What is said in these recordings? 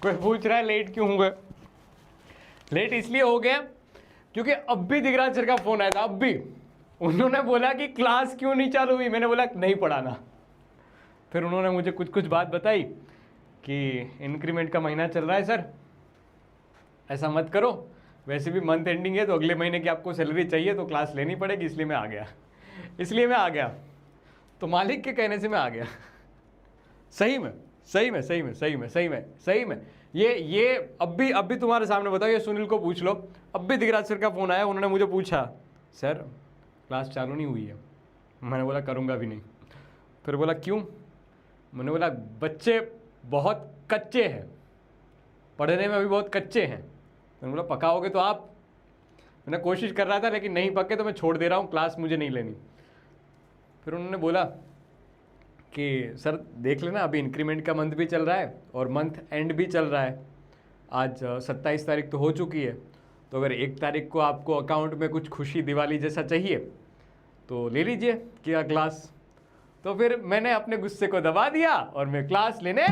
कोई पूछ रहा है लेट क्यों हो गए? लेट इसलिए हो गया क्योंकि अब भी दिगराज सर का फोन आया था, अब भी उन्होंने बोला कि क्लास क्यों नहीं चालू हुई। मैंने बोला नहीं पढ़ाना। फिर उन्होंने मुझे कुछ कुछ बात बताई कि इंक्रीमेंट का महीना चल रहा है सर, ऐसा मत करो, वैसे भी मंथ एंडिंग है तो अगले महीने की आपको सैलरी चाहिए तो क्लास लेनी पड़ेगी, इसलिए मैं आ गया। तो मालिक के कहने से मैं आ गया। सही में ये अब भी तुम्हारे सामने बताओ, ये सुनील को पूछ लो। अब भी दिगराज सर का फोन आया, उन्होंने मुझे पूछा सर क्लास चालू नहीं हुई है। मैंने बोला करूँगा भी नहीं। फिर बोला क्यों? मैंने बोला बच्चे बहुत कच्चे हैं, पढ़ने में अभी बहुत कच्चे हैं। मैंने बोला पकाओगे तो आप? मैंने कोशिश कर रहा था लेकिन नहीं पके तो मैं छोड़ दे रहा हूँ, क्लास मुझे नहीं लेनी। फिर उन्होंने बोला कि सर देख लेना, अभी इंक्रीमेंट का मंथ भी चल रहा है और मंथ एंड भी चल रहा है। आज 27 तारीख तो हो चुकी है, तो अगर 1 तारीख को आपको अकाउंट में कुछ खुशी दिवाली जैसा चाहिए तो ले लीजिए क्या क्लास। तो फिर मैंने अपने गुस्से को दबा दिया और मैं क्लास लेने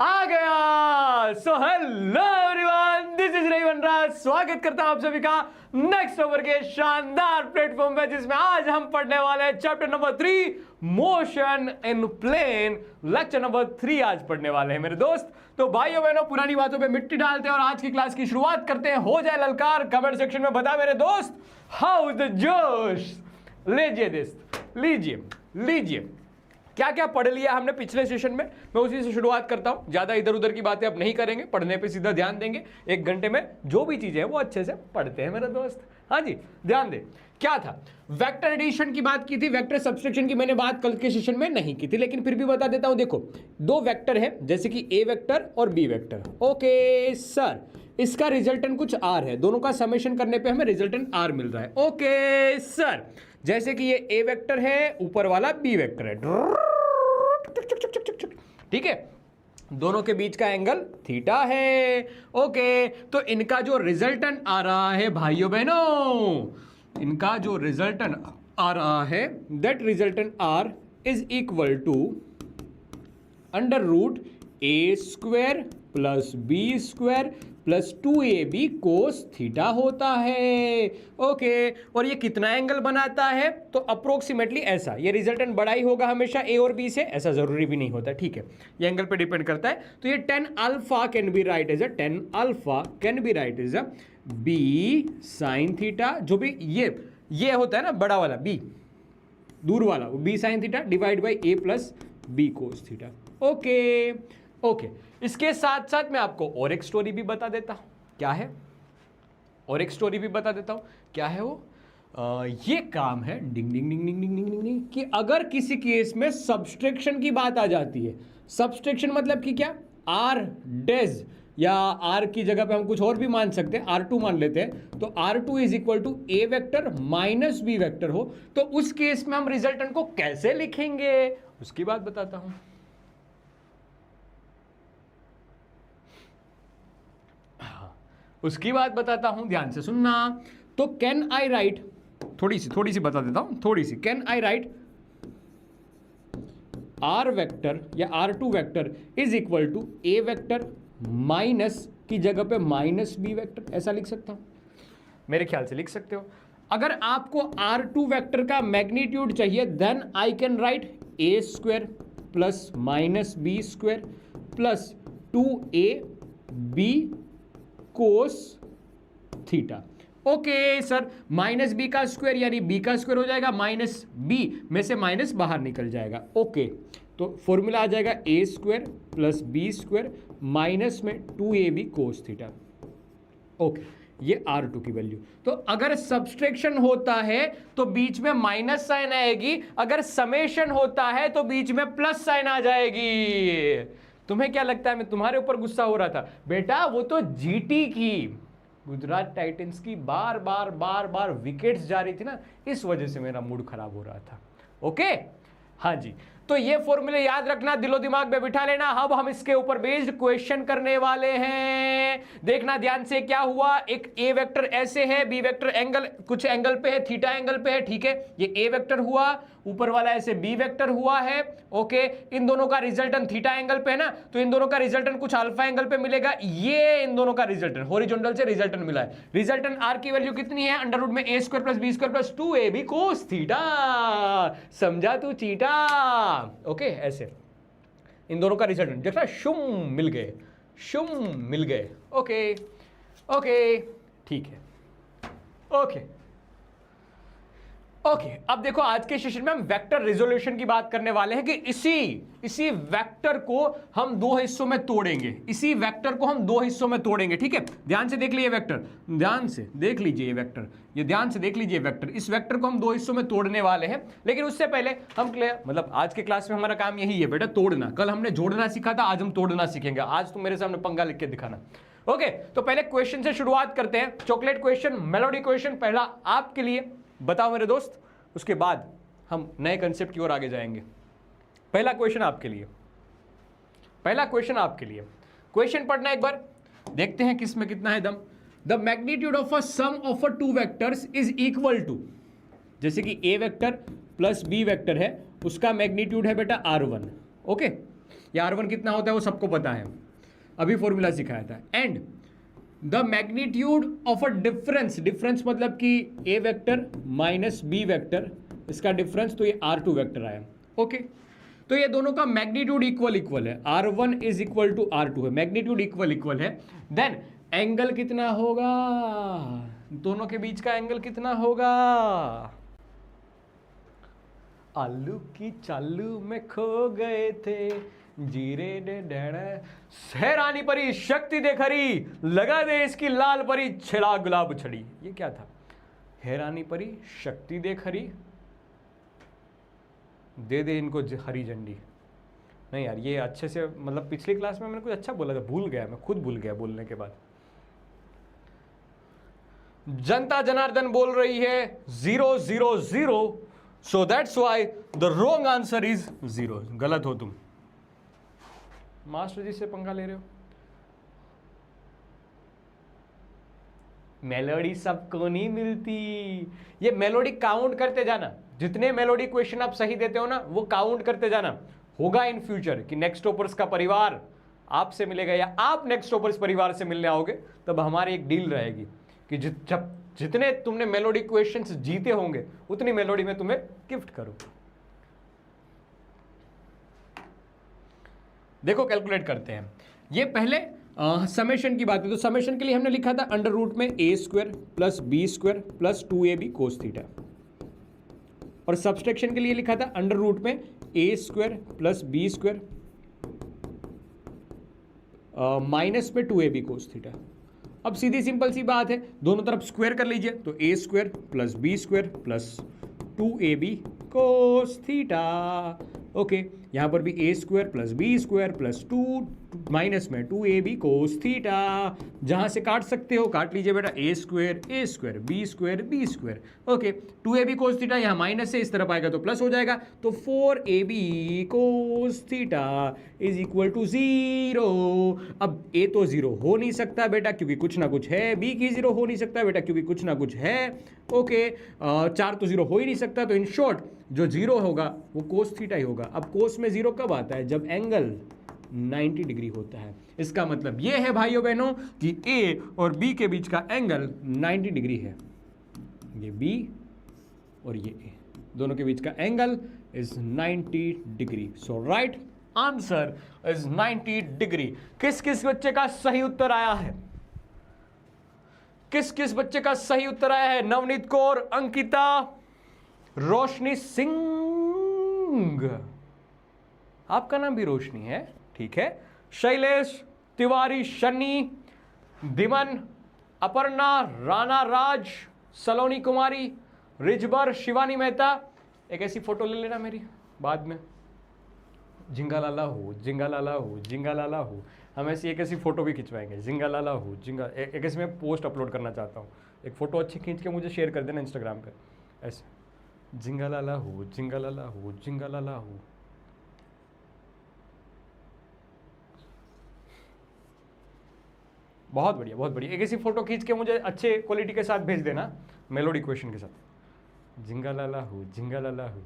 आ गया। So hello everyone, this is Raivan Raj. स्वागत करता हूं आप सभी का नेक्स्ट ओवर के शानदार प्लेटफॉर्म पे, जिसमें आज हम पढ़ने वाले हैं chapter number 3 motion in plane. Lecture number 3 आज पढ़ने वाले हैं मेरे दोस्त। तो भाइयों बहनों, पुरानी बातों पे मिट्टी डालते हैं और आज की क्लास की शुरुआत करते हैं। हो जाए ललकार, कमेंट सेक्शन में बता मेरे दोस्त, हाउ द जोश। लीजिए दोस्त, लीजिए क्या क्या पढ़ लिया हमने पिछले सेशन में, मैं उसी से शुरुआत करता हूं। ज्यादा इधर उधर की बातें अब नहीं करेंगे, पढ़ने पे सीधा ध्यान देंगे। 1 घंटे में जो भी चीजें हैं वो अच्छे से पढ़ते हैं मेरे दोस्त। हाँ जी, ध्यान दे। क्या था? वेक्टर एडिशन की बात की थी, वेक्टर सब्सट्रैक्शन की मैंने बात कल के सेशन में नहीं की थी, लेकिन फिर भी बता देता हूं। देखो 2 वेक्टर है, जैसे कि ए वेक्टर और बी वेक्टर। ओके सर, इसका रिजल्टेंट कुछ आर है, दोनों का समेशन करने पे हमें रिजल्टेंट आर मिल रहा है। ओके सर, जैसे कि ये ए वेक्टर है, ऊपर वाला बी वेक्टर है, ठीक है, दोनों के बीच का एंगल थीटा है। ओके, तो इनका जो रिजल्टेंट आ रहा है भाइयों बहनों, इनका जो रिजल्टेंट आ रहा है, that resultant R is equal to under root a square plus B square plus 2ab cos theta होता है। ओके, और ये कितना एंगल बनाता है? तो अप्रोक्सीमेटली ऐसा। ये रिजल्टेंट बड़ा ही होगा हमेशा ए और बी से, ऐसा जरूरी भी नहीं होता, ठीक है, ये एंगल पे डिपेंड करता है। तो ये 10 alpha can be write as a b sine theta, जो भी ये होता है ना बड़ा वाला बी, दूर वाला वो b sine theta divide by a plus b cos theta. Okay, इसके साथ साथ मैं आपको और एक स्टोरी भी बता देता हूं। क्या है? और एक स्टोरी भी बता देता हूं। क्या है वो? ये काम है डिंग डिंग डिंग डिंग डिंग डिंग डिंग डिंग, कि अगर किसी केस में सब्सट्रैक्शन की बात आ जाती है, सब्सट्रैक्शन मतलब कि क्या, आर डेज, या आर की जगह पे हम कुछ और भी मान सकते हैं, R2 मान लेते हैं, तो R2 is equal to a vector minus b vector हो, तो उस केस में हम रिजल्टेंट को कैसे लिखेंगे उसकी बात बताता हूं। उसकी बात बताता हूं, ध्यान से सुनना। तो कैन आई राइट, थोड़ी सी बता देता हूं, can I write R vector या R2 vector is equal to a vector minus की जगह पे माइनस बी वेक्टर, ऐसा लिख सकता हूं? मेरे ख्याल से लिख सकते हो। अगर आपको R2 वेक्टर का मैग्नीट्यूड चाहिए, then I can write a square plus minus b square plus 2ab cos theta. Okay sir, minus b का स्क्वायर यानी बी का स्क्वायर हो जाएगा, माइनस बी में से माइनस बाहर निकल जाएगा। ओके, तो फॉर्मूला आ जाएगा A square plus B square minus में 2ab कोस थीटा। ओके, ये R2 की वैल्यू। तो अगर सब्सट्रैक्शन होता है तो बीच में माइनस साइन आएगी, अगर समेशन होता है तो बीच में प्लस साइन आ जाएगी। तुम्हें क्या लगता है मैं तुम्हारे ऊपर गुस्सा हो रहा था? बेटा वो तो जीटी की, गुजरात टाइटंस की बार बार विकेट्स जा रही थी ना, इस वजह से मेरा मूड खराब हो रहा था। ओके, हाँ जी, तो ये फॉर्मूले याद रखना, दिलो दिमाग में बिठा लेना। अब हम इसके ऊपर बेस्ड क्वेश्चन करने वाले हैं। देखना ध्यान से क्या हुआ, एक ए वेक्टर ऐसे है, बी वेक्टर एंगल कुछ एंगल पे है, थीटा एंगल पे है, ठीक है, ये ए वेक्टर हुआ, ऊपर वाला ऐसे बी वेक्टर हुआ है, ओके। इन दोनों का रिजल्टेंट थीटा एंगल पे है ना, तो इन दोनों का रिजल्टेंट कुछ अल्फा एंगल पे मिलेगा। ये इन दोनों का रिजल्टेंट हॉरिजॉन्टल से रिजल्टेंट मिला है। रिजल्टेंट आर की वैल्यू कितनी है, अंडर रूट में A square plus B square plus 2ab cos theta. समझा तू चीटा, ओके। ऐसे इन दोनों का रिजल्टेंट देखना, शुम मिल गए, शुम मिल गए, ओके ओके, ठीक है, ओके ओके। अब देखो आज के सेशन में हम वेक्टर रिजोल्यूशन की बात करने वाले हैं कि इसी वेक्टर को हम दो हिस्सों में तोड़ेंगे, इसी वेक्टर को हम दो हिस्सों में तोड़ेंगे, ठीक है। ध्यान से देख लीजिए वेक्टर, ध्यान से देख लीजिए ये वेक्टर, ये ध्यान से देख लीजिए वेक्टर। इस वेक्टर को हम दो हिस्सों में तोड़ने वाले हैं, लेकिन उससे पहले हम मतलब आज के क्लास में हमारा काम यही है बेटा, तोड़ना। कल हमने जोड़ना सीखा था, आज हम तोड़ना सीखेंगे। आज तुम मेरे सामने पंगा लिख के दिखाना, ओके। तो पहले क्वेश्चन से शुरुआत करते हैं। चॉकलेट क्वेश्चन, मेलोडी क्वेश्चन पहला आपके लिए, बताओ मेरे दोस्त। उसके बाद हम नए कंसेप्ट की ओर आगे जाएंगे। पहला क्वेश्चन आपके लिए, पहला क्वेश्चन आपके लिए, क्वेश्चन पढ़ना एक बार, देखते हैं किसमें कितना है दम। The magnitude of a sum of a two vectors is equal to, जैसे कि a vector plus b vector है, उसका मैग्नीट्यूड है बेटा r1, ओके। ये r1 कितना होता है वो सबको पता है, अभी फॉर्मूला सिखाया था। And the magnitude of a difference, difference मतलब कि a vector minus b vector, इसका डिफरेंस, तो ये r2 वेक्टर आया, ओके। तो ये दोनों का मैग्नीट्यूड इक्वल है, r1 is equal to r2 है, मैग्नीट्यूड इक्वल है। देन एंगल कितना होगा, दोनों के बीच का एंगल कितना होगा। आलू की चालू में खो गए थे, जीरे ने डैड़ा, सहरानी परी शक्ति दे खरी, लगा दे इसकी लाल परी, छिड़ा गुलाब छड़ी। ये क्या था, हैरानी परी शक्ति दे खरी, दे दे इनको हरी झंडी। नहीं यार, ये अच्छे से मतलब पिछली क्लास में मैंने कुछ अच्छा बोला था, भूल गया, मैं खुद भूल गया बोलने के बाद। जनता जनार्दन बोल रही है 0 0 0, so that's why the wrong answer is 0। गलत हो तुम, मास्टर जी से पंगा ले रहे हो। मेलोडी सबको नहीं मिलती, ये मेलोडी काउंट करते जाना, जितने मेलोडी क्वेश्चन आप सही देते हो ना वो काउंट करते जाना। होगा इन फ्यूचर कि नेक्स्ट टॉपर्स का परिवार आपसे मिलेगा या आप नेक्स्ट टॉपर्स परिवार से मिलने आओगे, तब हमारी एक डील रहेगी कि जब जितने तुमने मेलोडी क्वेश्चंस जीते होंगे उतनी मेलोडी में तुम्हें गिफ्ट करूं। देखो कैलकुलेट करते हैं। ये पहले समेशन की बात है, तो समेशन के लिए हमने लिखा था अंडर रूट में A square plus B square plus 2ab cos theta, और सब्सट्रैक्शन के लिए लिखा था अंडर रूट में A square plus B square minus में 2ab कोस थीटा। अब सीधी सिंपल सी बात है, दोनों तरफ स्क्वायर कर लीजिए, तो A square plus B square plus 2ab cos theta, okay. यहां पर भी A square plus B square plus 2 minus में 2ab कोस थीटा, जहां से काट सकते हो काट लीजिए बेटा, A square B square, okay. 2ab cos theta यहाँ माइनस से इस तरफ आएगा तो प्लस हो जाएगा, तो 4ab cos theta is equal to 0। अब ए तो 0 हो नहीं सकता बेटा क्योंकि कुछ ना कुछ है, बी की 0 हो नहीं सकता बेटा क्योंकि कुछ ना कुछ है, ओके। 4 तो 0 हो ही नहीं सकता, तो इन शॉर्ट जो 0 होगा वो कोस थीटा ही होगा। अब कोस में 0 कब आता है, जब एंगल 90 डिग्री होता है। इसका मतलब ये है भाइयों बहनों कि ए और बी के बीच का एंगल 90 डिग्री है। ये बी और ये ए दोनों के बीच का angle is 90 degree, so right answer is 90 degree. किस किस बच्चे का सही उत्तर आया है, किस किस बच्चे का सही उत्तर आया है? नवनीत कौर, अंकिता, रोशनी सिंह, आपका नाम भी रोशनी है, ठीक है। शैलेश तिवारी, शनि, दिमन, अपर्णा, राणा राज, सलोनी कुमारी, रिजबर, शिवानी मेहता। एक ऐसी फोटो ले लेना मेरी बाद में, जिंगा लाला हो, जिंगा लाला हो, जिंगा लाला हो। हम ऐसी एक ऐसी फोटो भी खिंचवाएंगे, जिंगा लाला हो, जिंगा। एक ऐसी मैं पोस्ट अपलोड करना चाहता हूँ, एक फोटो अच्छी खींच के मुझे शेयर कर देना इंस्टाग्राम पे, ऐसे जिंगा लाला हो, जिंगा लाला हो, जिंगा लाला हो, बहुत बढ़िया बहुत बढ़िया। एक ऐसी फोटो खींच के मुझे अच्छे क्वालिटी के साथ भेज देना, मेलोडी क्वेश्चन के साथ। जिंगा लाला हूँ, जिंगा लाला हूँ।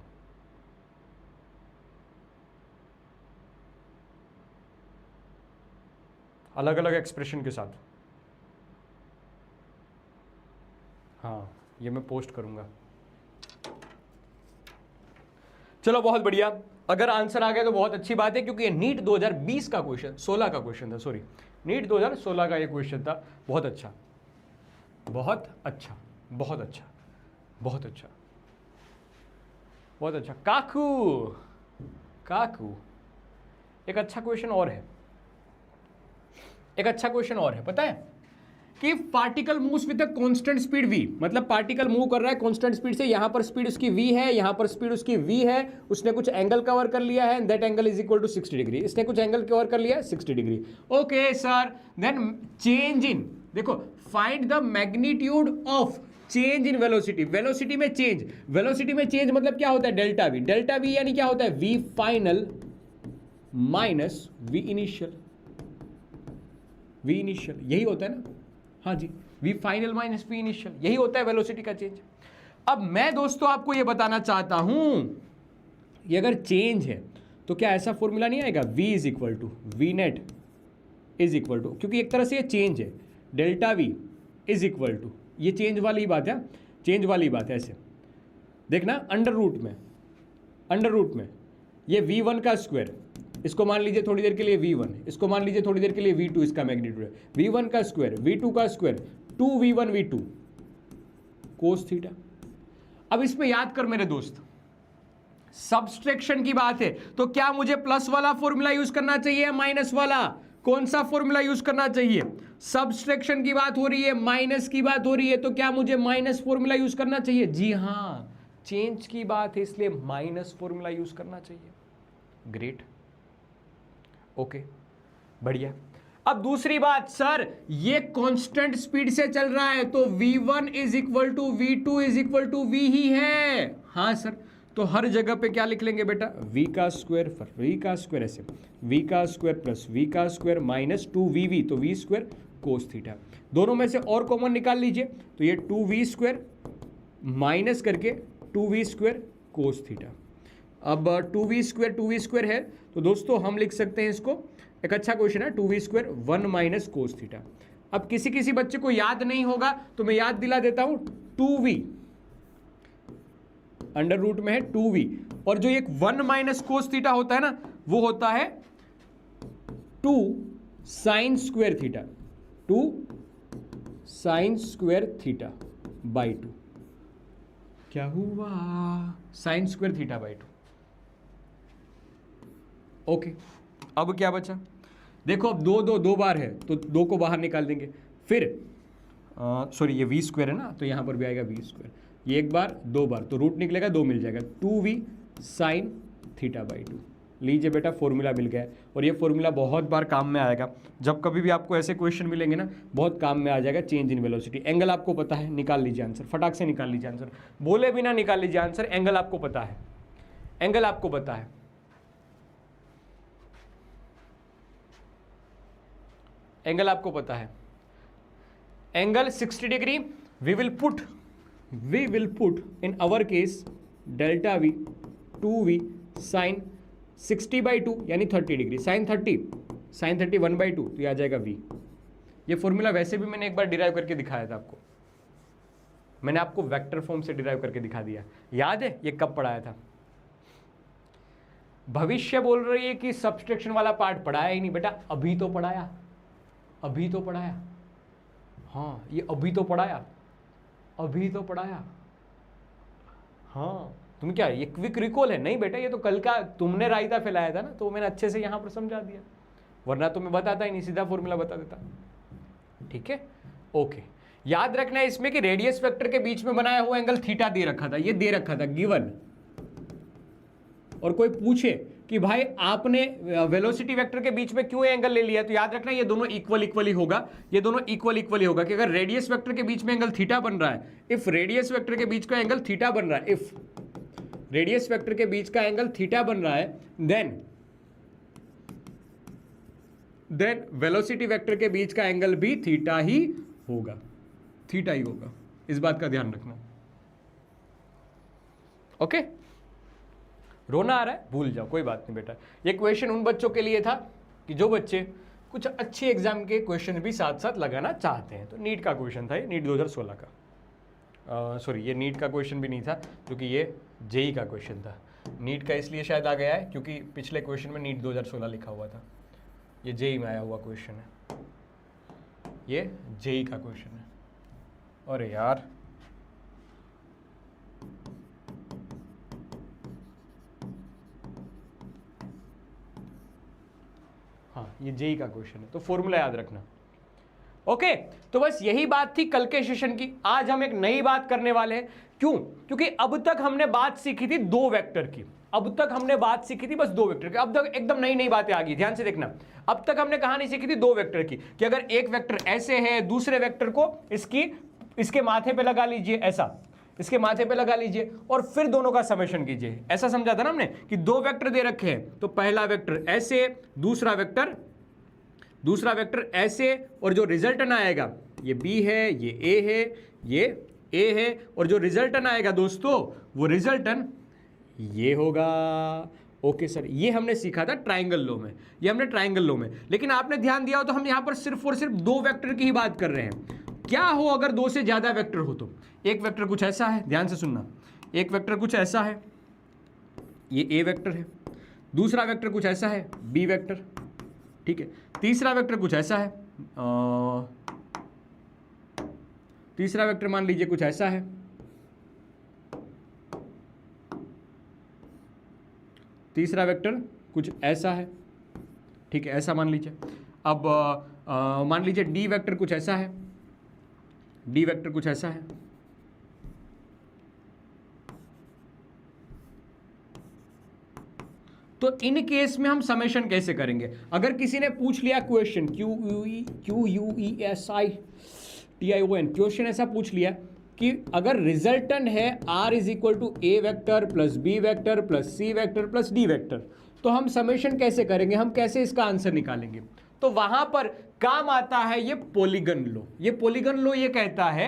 अलग अलग एक्सप्रेशन के साथ। हाँ, ये मैं पोस्ट करूंगा। चलो बहुत बढ़िया। अगर आंसर आ गया तो बहुत अच्छी बात है, क्योंकि ये नीट 2020 का क्वेश्चन, 16 का क्वेश्चन था, सॉरी नीट 2016 का ये क्वेश्चन था। बहुत अच्छा बहुत अच्छा बहुत अच्छा बहुत अच्छा बहुत अच्छा। काकू काकू, एक अच्छा क्वेश्चन और है, एक अच्छा क्वेश्चन और है। पता है कि particle moves with a constant speed v, मतलब पार्टिकल मूव कर रहा है कांस्टेंट स्पीड से, यहां पर स्पीड उसकी v है, यहां पर स्पीड उसकी v है, उसने कुछ एंगल कवर कर लिया है, that angle is equal to 60 degree, इसने कुछ एंगल कवर कर लिया है 60 degree. Okay sir, then change in, देखो find the magnitude of change in velocity, velocity में चेंज, वेलोसिटी में चेंज मतलब क्या होता है, डेल्टा वी, डेल्टा वी यानी क्या होता है, v final minus v initial, v initial यही होता है ना, हाँ जी, v final minus v initial, यही होता है वेलोसिटी का चेंज। अब मैं दोस्तों आपको ये बताना चाहता हूं, ये अगर चेंज है तो क्या ऐसा फॉर्मूला नहीं आएगा, v is equal to v net is equal to, क्योंकि एक तरह से ये चेंज है, delta v is equal to, ये चेंज वाली बात है, चेंज वाली बात है। ऐसे देखना, अंडर रूट में ये v1 का स्क्वायर, इसको मान लीजिए थोड़ी देर के लिए v1, इसको मान लीजिए थोड़ी देर के लिए v2, इसका मैग्नीट्यूड है, v1 का स्क्वायर v2 का square 2v1 v2 cos theta. अब इसमें याद कर मेरे दोस्त, सब्सट्रैक्शन की बात है, तो क्या मुझे प्लस वाला फॉर्मूला यूज करना चाहिए या माइनस वाला, कौन सा फॉर्मूला यूज करना चाहिए, सब्सट्रैक्शन की बात हो रही है, माइनस की बात हो रही है, तो क्या मुझे माइनस फॉर्मूला यूज करना चाहिए, जी हां, चेंज की बात है इसलिए माइनस फॉर्मूला यूज करना चाहिए। ग्रेट, ओके बढ़िया। अब दूसरी बात, सर ये कांस्टेंट स्पीड से चल रहा है तो v1 is equal to v2 is equal to v ही है, हाँ सर, तो हर जगह पे क्या लिख लेंगे बेटा, v का स्क्वायर पर v का स्क्वायर, ऐसे v का स्क्वायर प्लस v का स्क्वायर माइनस 2vv, तो v स्क्वायर कोस थीटा, दोनों में से और कॉमन निकाल लीजिए, तो ये 2v स्क्वायर माइनस करके 2v स्क्वायर कोस थीटा। अब 2v स्क्वायर है, तो दोस्तों हम लिख सकते हैं इसको, एक अच्छा क्वेश्चन है, 2v square 1 minus cos theta. अब किसी किसी बच्चे को याद नहीं होगा तो मैं याद दिला देता हूं, 2v अंडर रूट में है 2v, और जो एक 1 माइनस कोस थीटा होता है ना, वो होता है 2 sine square theta, 2 sine square theta by 2, क्या हुआ, sine square theta by 2। Okay, अब क्या बचा, देखो अब दो बार है तो 2 को बाहर निकाल देंगे, फिर सॉरी ये v स्क्वायर है ना, तो यहां पर भी आएगा v स्क्वायर, ये एक बार 2 बार, तो रूट निकलेगा 2 मिल जाएगा, 2v साइन थीटा बाई 2। लीजिए बेटा फॉर्मूला मिल गया है, और ये फॉर्मूला बहुत बार काम में आएगा, जब कभी भी आपको ऐसे क्वेश्चन मिलेंगे ना बहुत काम में आ जाएगा। चेंज इन वेलोसिटी, एंगल आपको पता है, निकाल लीजिए आंसर, फटाक से निकाल लीजिए आंसर, बोले बिना निकाल लीजिए आंसर, एंगल आपको पता है, एंगल आपको पता है, एंगल आपको पता है, angle 60 degree. We will put in our case delta v 2v sine 60 by 2 यानी 30 डिग्री, साइन 30 1 बाई 2, तो ये आ जाएगा v। ये फॉर्मूला वैसे भी मैंने एक बार डिराइव करके दिखाया था आपको, मैंने आपको वेक्टर फॉर्म से डिराइव करके दिखा दिया, याद है ये कब पढ़ाया था। भविष्य बोल रही है कि सब्सट्रैक्शन वाला पार्ट पढ़ाया ही नहीं, बेटा अभी तो पढ़ाया, अभी तो पढ़ाया, हाँ ये अभी तो पढ़ाया, अभी तो पढ़ाया, हाँ तुम क्या ये क्विक रिकॉल है, नहीं बेटा ये तो कल का तुमने रायता फैलाया था ना, तो मैंने अच्छे से यहां पर समझा दिया, वरना तो मैं बताता ही नहीं, सीधा फॉर्मूला बता देता। ठीक है, ओके, याद रखना है इसमें कि रेडियस वेक्टर के बीच में बनाया हुआ एंगल थीटा दे रखा था, ये दे रखा था गिवन, और कोई पूछे कि भाई आपने वेलोसिटी वेक्टर के बीच में क्यों एंगल ले लिया, तो याद रखना ये दोनों इक्वल ही होगा, ये दोनों इक्वल ही होगा, कि अगर रेडियस वेक्टर के बीच में एंगल थीटा बन रहा है, इफ रेडियस वेक्टर के बीच का एंगल थीटा बन रहा है, इफ रेडियस वेक्टर के बीच का एंगल थीटा बन रहा है, देन वेलोसिटी वेक्टर के बीच का एंगल भी थीटा ही होगा, थीटा ही होगा, इस बात का ध्यान रखना। ओके, रोना आ रहा है, भूल जाओ, कोई बात नहीं बेटा। ये क्वेश्चन उन बच्चों के लिए था कि जो बच्चे कुछ अच्छे एग्जाम के क्वेश्चन भी साथ साथ लगाना चाहते हैं। तो नीट का क्वेश्चन था ये, नीट 2016 का, सॉरी ये नीट का क्वेश्चन भी नहीं था क्योंकि ये जेई का क्वेश्चन था। नीट का इसलिए शायद आ गया है क्योंकि पिछले क्वेश्चन में नीट 2016 लिखा हुआ था, ये जेई में आया हुआ क्वेश्चन है, ये जेई का क्वेश्चन है। अरे यार हाँ, ये जेई का क्वेश्चन है, तो फॉर्मूला याद रखना। ओके, तो बस यही बात थी कल के सेशन की। आज हम एक नई बात करने वाले हैं। क्यों? क्योंकि अब तक हमने बात सीखी थी दो वेक्टर की, अब तक हमने बात सीखी थी बस दो वेक्टर की। अब तक एकदम नई नई बातें आ गई, ध्यान से देखना। अब तक हमने कहानी सीखी थी दो वेक्टर की, कि अगर एक वेक्टर ऐसे है, दूसरे वेक्टर को इसके माथे पे लगा लीजिए, ऐसा इसके माथे पे लगा लीजिए और फिर दोनों का समेशन कीजिए। ऐसा समझा था ना हमने कि दो वेक्टर दे रखे हैं, तो पहला वेक्टर ऐसे, दूसरा वेक्टर ऐसे, और जो रिजल्टन आएगा ये बी है, ये ए है, ये ए है, और जो रिजल्टन आएगा दोस्तों वो रिजल्टन ये होगा। ओके सर, ये हमने सीखा था ट्रायंगल लॉ में, ये हमने ट्रायंगल लॉ में। लेकिन आपने ध्यान दिया हो तो हम यहां पर सिर्फ और सिर्फ दो वेक्टर की ही बात कर रहे हैं। क्या हो अगर दो से ज्यादा वेक्टर हो? तो एक वेक्टर कुछ ऐसा है, ध्यान से सुनना, एक वेक्टर कुछ ऐसा है, ये ए वेक्टर है, दूसरा वेक्टर कुछ ऐसा है, बी वेक्टर, ठीक है, तीसरा वेक्टर कुछ ऐसा है, तीसरा वेक्टर मान लीजिए कुछ ऐसा है, तीसरा वेक्टर कुछ ऐसा है, ठीक है, ऐसा मान लीजिए। अब मान लीजिए डी वेक्टर कुछ ऐसा है, डी वेक्टर कुछ ऐसा है, तो इन केस में हम समेशन कैसे करेंगे? अगर किसी ने पूछ लिया क्वेश्चन QUESSITION, क्वेश्चन ऐसा पूछ लिया कि अगर रिजल्टेंट है R is equal to a vector plus b vector plus c vector plus d vector, तो हम समेशन कैसे करेंगे, हम कैसे इसका आंसर निकालेंगे? तो वहां पर काम आता है ये पॉलीगन लॉ। ये पॉलीगन लॉ ये कहता है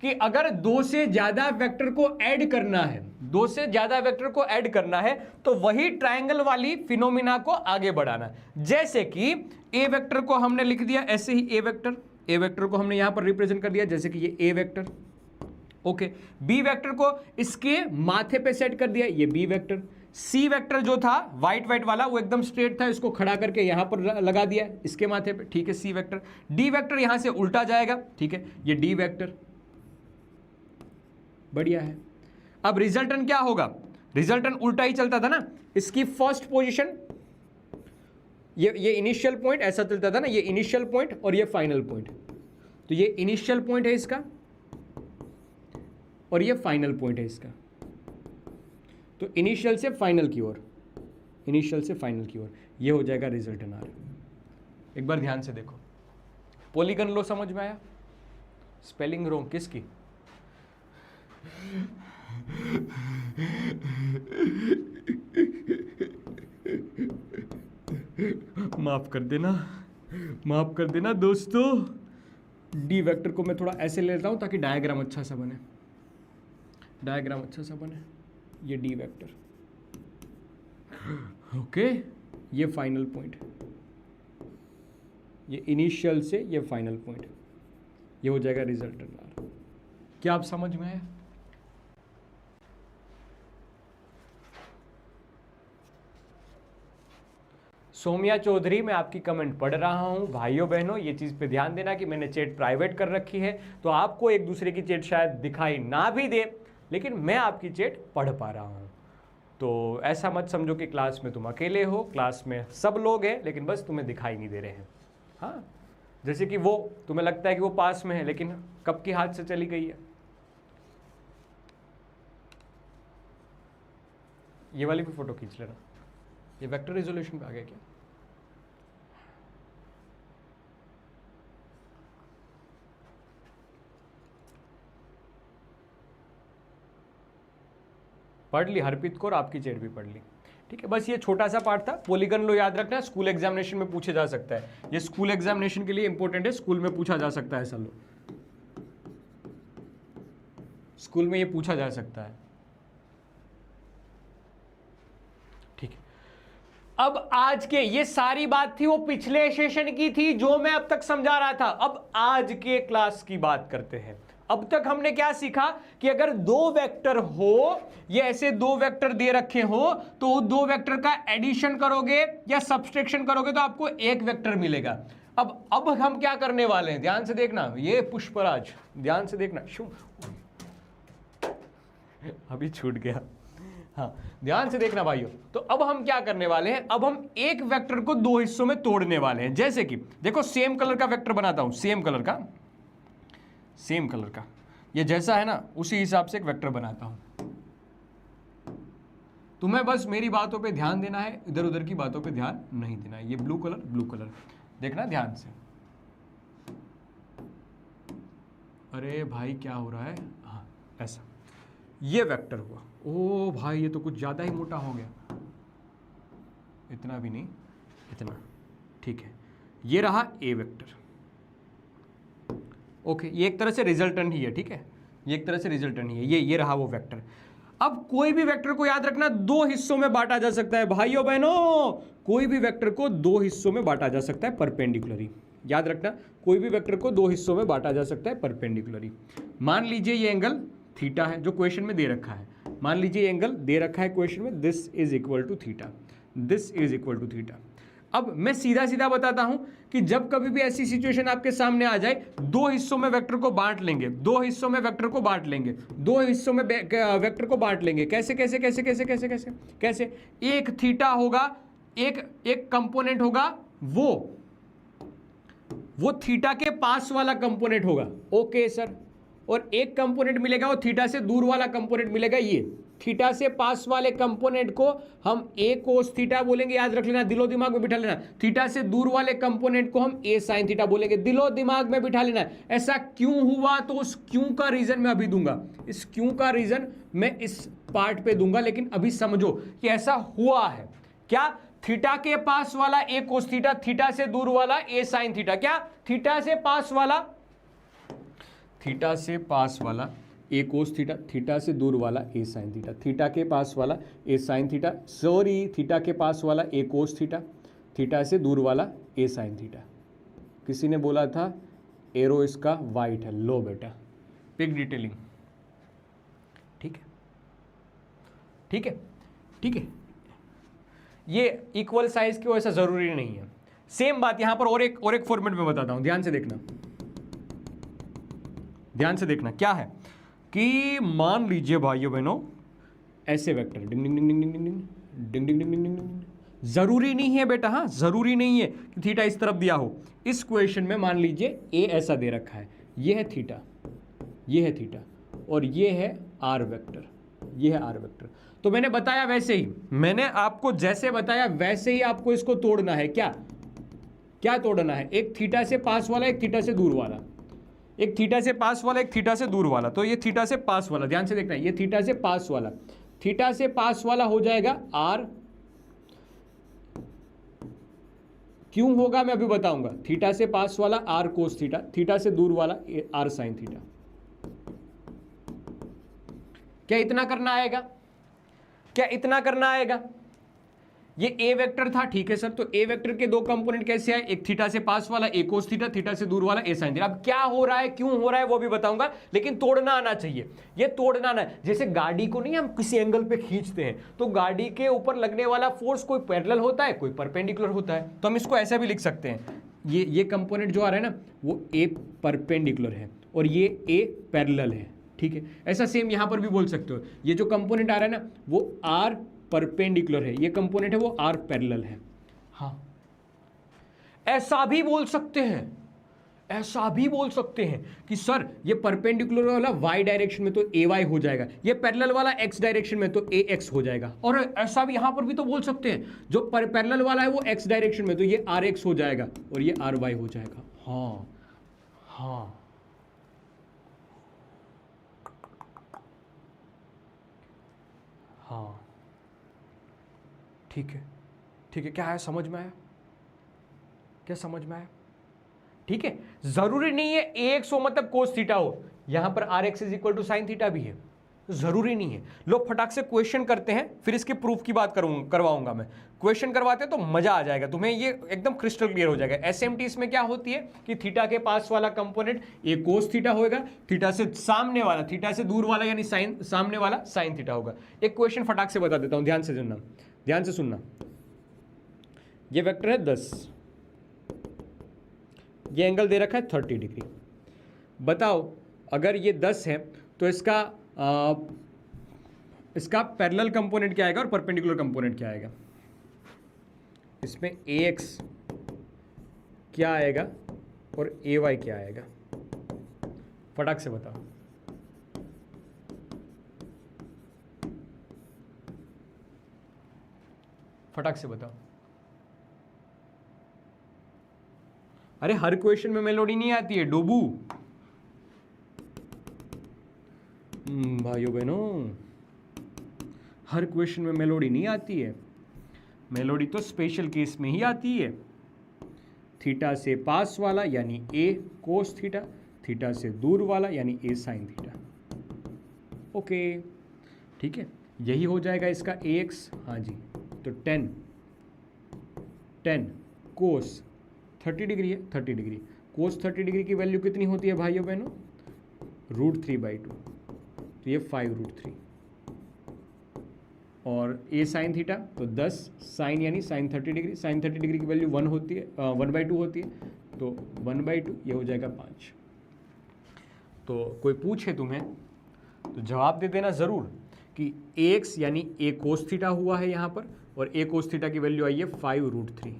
कि अगर दो से ज्यादा वेक्टर को ऐड करना है, दो से ज्यादा वेक्टर को ऐड करना है, तो वही ट्रायंगल वाली फिनोमिना को आगे बढ़ाना है। जैसे कि ए वेक्टर को हमने लिख दिया ऐसे ही, ए वेक्टर को हमने यहां पर रिप्रेजेंट कर दिया जैसे कि ये ए वेक्टर, ओके। बी वेक्टर को इसके माथे पे सेट कर दिया, ये बी वेक्टर। सी वेक्टर जो था व्हाइट व्हाइट वाला वो एकदम स्ट्रेट था, इसको खड़ा करके यहां पर लगा दिया इसके माथे पे, ठीक है, सी वेक्टर। डी वेक्टर यहां से उल्टा जाएगा, ठीक है, ये डी वेक्टर, बढ़िया है। अब रिजल्टन क्या होगा? रिजल्टन उल्टा ही चलता था ना, इसकी फर्स्ट पोजीशन, ये इनिशियल पॉइंट ऐसा चलता था ना, ये इनिशियल पॉइंट और ये फाइनल पॉइंट, तो ये इनिशियल पॉइंट है इसका और ये फाइनल पॉइंट है इसका, तो इनिशियल से फाइनल की ओर, इनिशियल से फाइनल की ओर, ये हो जाएगा रिजल्टन आर। एक बार ध्यान से देखो, पॉलीगन लॉ समझ में आया? स्पेलिंग रॉन्ग किसकी? माफ कर देना, माफ कर देना दोस्तों। डी वेक्टर को मैं थोड़ा ऐसे ले लेता हूं ताकि डायग्राम अच्छा सा बने, डायग्राम अच्छा सा बने। ये डी वेक्टर, ओके, ये फाइनल पॉइंट, ये इनिशियल से ये फाइनल पॉइंट, ये हो जाएगा रिजल्टेंट। क्या आप समझ में आए? सोमिया चौधरी, मैं आपकी कमेंट पढ़ रहा हूं। भाइयों बहनों, ये चीज़ पे ध्यान देना कि मैंने चैट प्राइवेट कर रखी है, तो आपको एक दूसरे की चैट शायद दिखाई ना भी दे, लेकिन मैं आपकी चैट पढ़ पा रहा हूं। तो ऐसा मत समझो कि क्लास में तुम अकेले हो, क्लास में सब लोग हैं, लेकिन बस तुम्हें दिखाई नहीं दे रहे हैं। हाँ, जैसे कि वो तुम्हें लगता है कि वो पास में है, लेकिन कब की हाथ से चली गई है। ये वाली भी फोटो खींच लेना। ये वेक्टर रिजोल्यूशन पे आ गया क्या? पढ़ ली हरप्रीत को और आपकी चैट भी पढ़ ली। ठीक है, बस ये छोटा सा पार्ट था। पॉलीगन लो याद रखना, स्कूल एग्जामिनेशन में पूछे जा सकता है, ये स्कूल एग्जामिनेशन के लिए इंपॉर्टेंट है, स्कूल में पूछा जा सकता है। ऐसा लो, स्कूल में ये पूछा जा सकता है। ठीक है, अब आज के, ये सारी बात थी वो पिछले सेशन की थी जो मैं अब तक समझा रहा था। अब आज के क्लास की बात करते हैं। अब तक हमने क्या सीखा कि अगर दो वेक्टर हो, ये ऐसे दो वेक्टर दे रखे हो, तो दो वेक्टर का एडिशन करोगे या सब्सट्रैक्शन करोगे तो आपको एक वेक्टर मिलेगा। अब हम क्या करने वाले हैं, ध्यान से देखना, ये पुष्पराज ध्यान से देखना, शू अभी छूट गया, हाँ ध्यान से देखना भाइयों। तो अब हम क्या करने वाले हैं, अब हम एक वेक्टर को दो हिस्सों में तोड़ने वाले हैं। जैसे कि देखो, सेम कलर का वेक्टर बनाता हूं, सेम कलर का, ये जैसा है ना उसी हिसाब से एक वेक्टर बनाता हूं। तुम्हें बस मेरी बातों पे ध्यान देना है, इधर उधर की बातों पे ध्यान नहीं देना है। ये ब्लू कलर देखना ध्यान से। अरे भाई क्या हो रहा है, हाँ ऐसा, ये वेक्टर हुआ। ओ भाई ये तो कुछ ज्यादा ही मोटा हो गया, इतना भी नहीं, इतना, ठीक है। ये रहा ए वेक्टर, ओके, ये एक तरह से रिजल्टेंट ही है, ठीक है, ये एक तरह से रिजल्टेंट ही है। ये रहा वो वेक्टर। अब कोई भी वेक्टर को याद रखना दो हिस्सों में बांटा जा सकता है भाइयों बहनों, कोई भी वेक्टर को दो हिस्सों में बांटा जा सकता है परपेंडिकुलरी। याद रखना, कोई भी वेक्टर को दो हिस्सों में बांटा जा सकता है परपेंडिकुलरी। मान लीजिए ये एंगल थीटा है जो क्वेश्चन में दे रखा है, मान लीजिए ये एंगल दे रखा है क्वेश्चन में, this is equal to theta, this is equal to theta. अब मैं सीधा सीधा बताता हूं कि जब कभी भी ऐसी सिचुएशन आपके सामने आ जाए, दो हिस्सों में वेक्टर को बांट लेंगे, दो हिस्सों में वेक्टर को बांट लेंगे, दो हिस्सों में वेक्टर को बांट लेंगे। कैसे कैसे कैसे कैसे कैसे कैसे कैसे, एक थीटा होगा, एक कंपोनेंट होगा, वो थीटा के पास वाला कंपोनेंट होगा, ओके सर, और एक कंपोनेंट मिलेगा वो थीटा से दूर वाला कंपोनेंट मिलेगा। ये थीटा से पास वाले कंपोनेंट को हम ए कोस थीटा बोलेंगे, याद रख लेना, दिलो दिमाग में बिठा लेना। थीटा से दूर वाले कंपोनेंट को हम ए साइन थीटा बोलेंगे, दिलो दिमाग में बिठा लेना। ऐसा क्यों हुआ, तो उस क्यों का रीजन मैं अभी दूंगा, इस क्यों का रीजन मैं इस पार्ट पे दूंगा, लेकिन अभी समझो कि ऐसा हुआ है क्या। थीटा के पास वाला ए कोस थीटा, थीटा से दूर वाला ए साइन थीटा, क्या थीटा से पास वाला ए कोस थीटा, थीटा से दूर वाला ए साइन थीटा, थीटा के पास वाला ए साइन थीटा, सॉरी थीटा के पास वाला ए कोस थीटा, थीटा से दूर वाला ए साइन थीटा। किसी ने बोला था एरो इसका वाइट है, लो बेटा, पिक डिटेलिंग, ठीक है ठीक है ठीक है। ये इक्वल साइज की वैसा जरूरी नहीं है। सेम बात यहां पर और एक फॉर्मेट में बताता हूं, ध्यान से देखना, ध्यान से देखना। क्या है कि मान लीजिए भाइयों बहनों ऐसे वेक्टर डिंग डिंग डिंग डिंग डिंग डिंग डिंग डिंग डिंग डिंग डिंग, जरूरी नहीं है बेटा, हाँ जरूरी नहीं है कि थीटा इस तरफ दिया हो। इस क्वेश्चन में मान लीजिए ए ऐसा दे रखा है, ये है थीटा, ये है थीटा, और ये है आर वेक्टर, ये है आर वेक्टर। तो मैंने बताया वैसे ही, मैंने आपको जैसे बताया वैसे ही आपको इसको तोड़ना है। क्या क्या तोड़ना है, एक थीटा से पास वाला, एक थीटा से दूर वाला, एक थीटा से पास वाला, एक थीटा से दूर वाला। तो ये थीटा से पास वाला, ध्यान से देखना, ये थीटा से पास वाला, थीटा से पास वाला हो जाएगा आर, क्यों होगा मैं अभी बताऊंगा। थीटा से पास वाला आर कोस थीटा, थीटा से दूर वाला आर साइन थीटा। क्या इतना करना आएगा, क्या इतना करना आएगा। ये ए वेक्टर था, ठीक है सर, तो ए वेक्टर के दो कंपोनेंट कैसे आए, एक थीटा से पास वाला ए कोस थीटा, थीटा से दूर वाला ए साइन थीटा। अब क्या हो रहा है, क्यों हो रहा है वो भी बताऊंगा, लेकिन तोड़ना आना चाहिए। ये तोड़ना आना, जैसे गाड़ी को नहीं हम किसी एंगल पे खींचते हैं तो गाड़ी के ऊपर लगने वाला फोर्स कोई पैरेलल होता है, कोई परपेंडिकुलर होता है। तो हम इसको ऐसा भी लिख सकते हैं, ये कंपोनेंट जो आ रहा है ना वो ए परपेंडिकुलर है और ये ए पैरेलल है, ठीक है। ऐसा सेम यहां पर भी बोल सकते हो, ये जो कंपोनेंट आ रहा है ना वो आर परपेंडिकुलर है, ये कंपोनेंट है वो आर पैरेलल है। हाँ ऐसा भी बोल सकते हैं, ऐसा भी बोल सकते हैं कि सर ये परपेंडिकुलर वाला वाई डायरेक्शन में तो ए वाई हो जाएगा, ये पैरेलल वाला एक्स डायरेक्शन में तो ए एक्स हो जाएगा। और ऐसा भी यहां पर भी तो बोल सकते हैं, जो पैरेलल वाला है वो एक्स डायरेक्शन में तो ये आर एक्स हो जाएगा और ये आर वाई हो जाएगा। हाँ हाँ हाँ ठीक है, ठीक है, क्या आया, समझ में आया, क्या समझ में आया? ठीक है, जरूरी नहीं है AX हो मतलब कोस थीटा हो, यहां पर RX is equal to sine theta भी है, जरूरी नहीं है। लोग फटाक से क्वेश्चन करते हैं, फिर इसके प्रूफ की बात करवाऊंगा मैं। क्वेश्चन करवाते हैं तो मजा आ जाएगा तुम्हें, ये एकदम क्रिस्टल क्लियर हो जाएगा। SMT इसमें क्या होती है कि थीटा के पास वाला कंपोनेंट ये कोस थीटा होगा, थीटा से सामने वाला, थीटा से दूर वाला यानी साइन, सामने वाला साइन थीटा होगा। एक क्वेश्चन फटाक से बता देता हूं, ध्यान से सुनना, ध्यान से सुनना। ये वेक्टर है 10, ये एंगल दे रखा है 30 डिग्री। बताओ अगर ये 10 है तो इसका पैरेलल कंपोनेंट क्या आएगा और परपेंडिकुलर कंपोनेंट क्या आएगा? इसमें AX क्या आएगा और AY क्या आएगा? फटाक से बताओ। फटाक से बताओ। अरे हर क्वेश्चन में मेलोडी नहीं आती है डोबू। भाइयों बहनों, हर क्वेश्चन में मेलोडी नहीं आती है, मेलोडी तो स्पेशल केस में ही आती है। थीटा से पास वाला यानी A कोस थीटा, थीटा से दूर वाला यानी A साइन थीटा। ओके, ठीक है, यही हो जाएगा इसका AX। हाँ जी, तो 10 कोस 30 डिग्री है, 30 डिग्री कोस 30 डिग्री की वैल्यू कितनी होती है भाइयों बहनों? √3/2, तो ये 5√3। और A साइन थीटा तो 10 साइन यानी साइन 30 डिग्री, साइन 30 डिग्री की वैल्यू 1 होती है, 1/2 होती है, तो 1/2 ये हो जाएगा 5। तो कोई पूछे तुम्हें तो जवाब दे देना ज़रूर कि AX यानी A कोस थीटा हुआ है यहाँ पर, और A कोस थीटा की वैल्यू आई है 5√3।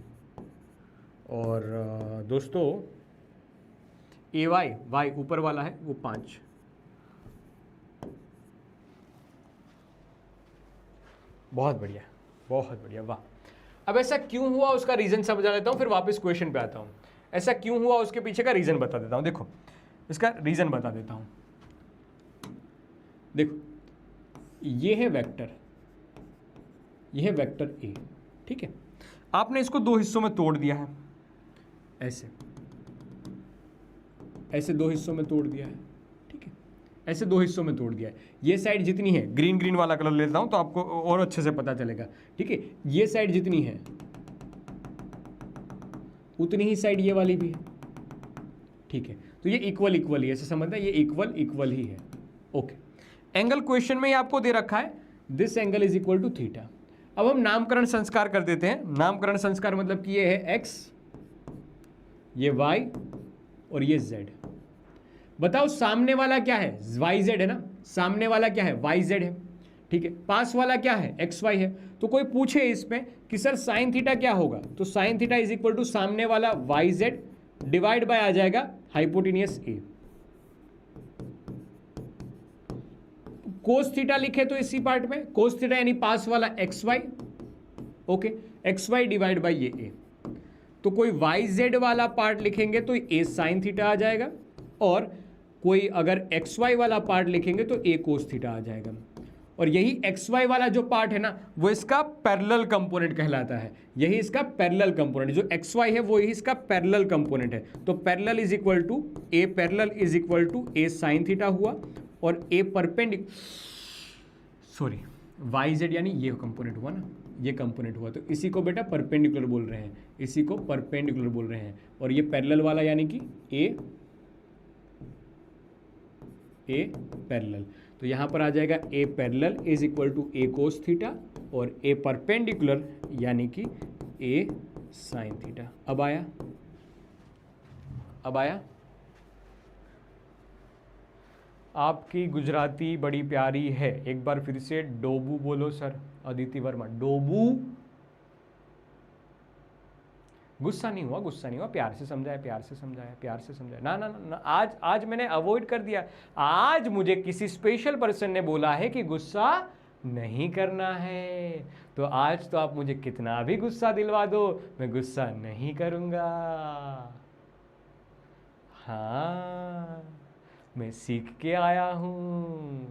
और दोस्तों AY, Y ऊपर वाला है वो 5। बहुत बढ़िया, बहुत बढ़िया, वाह। अब ऐसा क्यों हुआ उसका रीज़न समझा लेता हूँ, फिर वापस क्वेश्चन पे आता हूँ। ऐसा क्यों हुआ उसके पीछे का रीज़न बता देता हूँ। देखो इसका रीज़न बता देता हूँ। देखो ये है वेक्टर, ये है वेक्टर A, ठीक है। आपने इसको दो हिस्सों में तोड़ दिया है, ऐसे ऐसे दो हिस्सों में तोड़ दिया है, ठीक है, ऐसे दो हिस्सों में तोड़ दिया है। ये साइड जितनी है, ग्रीन ग्रीन वाला कलर लेता हूं तो आपको और अच्छे से पता चलेगा, ठीक है। ये साइड जितनी है उतनी ही साइड ये वाली भी है, ठीक है। तो ये इक्वल इक्वल ही, ऐसे समझना, ये इक्वल इक्वल ही है। ओके, एंगल क्वेश्चन में ही आपको दे रखा है, this angle is equal to theta. अब हम नामकरण संस्कार कर देते हैं। नामकरण संस्कार मतलब कि ये है x, ये y और ये z। बताओ सामने वाला क्या है? yz है ना, सामने वाला क्या है? yz है, ठीक है। पास वाला क्या है? xy है। तो कोई पूछे इसमें कि सर साइन थीटा क्या होगा, तो sine theta is equal to सामने वाला yz डिवाइड बाय आ जाएगा हाइपोटेनियस a। कोस थीटा लिखे तो इसी पार्ट में कोस थीटा यानी पास वाला xy, okay, xy divide by ये a। तो कोई yz वाला पार्ट लिखेंगे तो a साइन थीटा आ जाएगा, और कोई अगर xy वाला पार्ट लिखेंगे तो a कोस थीटा आ जाएगा। और यही xy वाला जो पार्ट है ना, वो इसका पैरेलल कंपोनेंट कहलाता है। यही इसका पैरेलल कंपोनेंट, जो xy है वो ही इसका पैरेलल कंपोनेंट है। तो parallel is equal to a parallel is equal to a sine theta हुआ, और a yz यानी ये कंपोनेंट हुआ ना, ये कंपोनेंट हुआ, तो इसी को बेटा परपेंडिकुलर बोल रहे हैं, इसी को परपेंडिकुलर बोल रहे हैं। और ये पैरेलल वाला यानी कि a पैरेलल, तो यहां पर आ जाएगा a parallel is equal to a cos theta, और a परपेंडिकुलर यानी कि a साइन थीटा। अब आया, अब आया। आपकी गुजराती बड़ी प्यारी है, एक बार फिर से डोबू बोलो सर। अदिति वर्मा, डोबू। गुस्सा नहीं हुआ, गुस्सा नहीं हुआ, प्यार से समझाया, प्यार से समझाया, प्यार से समझाया। ना ना ना, आज मैंने अवॉइड कर दिया। आज मुझे किसी स्पेशल पर्सन ने बोला है कि गुस्सा नहीं करना है, तो आज तो आप मुझे कितना भी गुस्सा दिलवा दो, मैं गुस्सा नहीं करूंगा। हाँ, मैं सीख के आया हूं।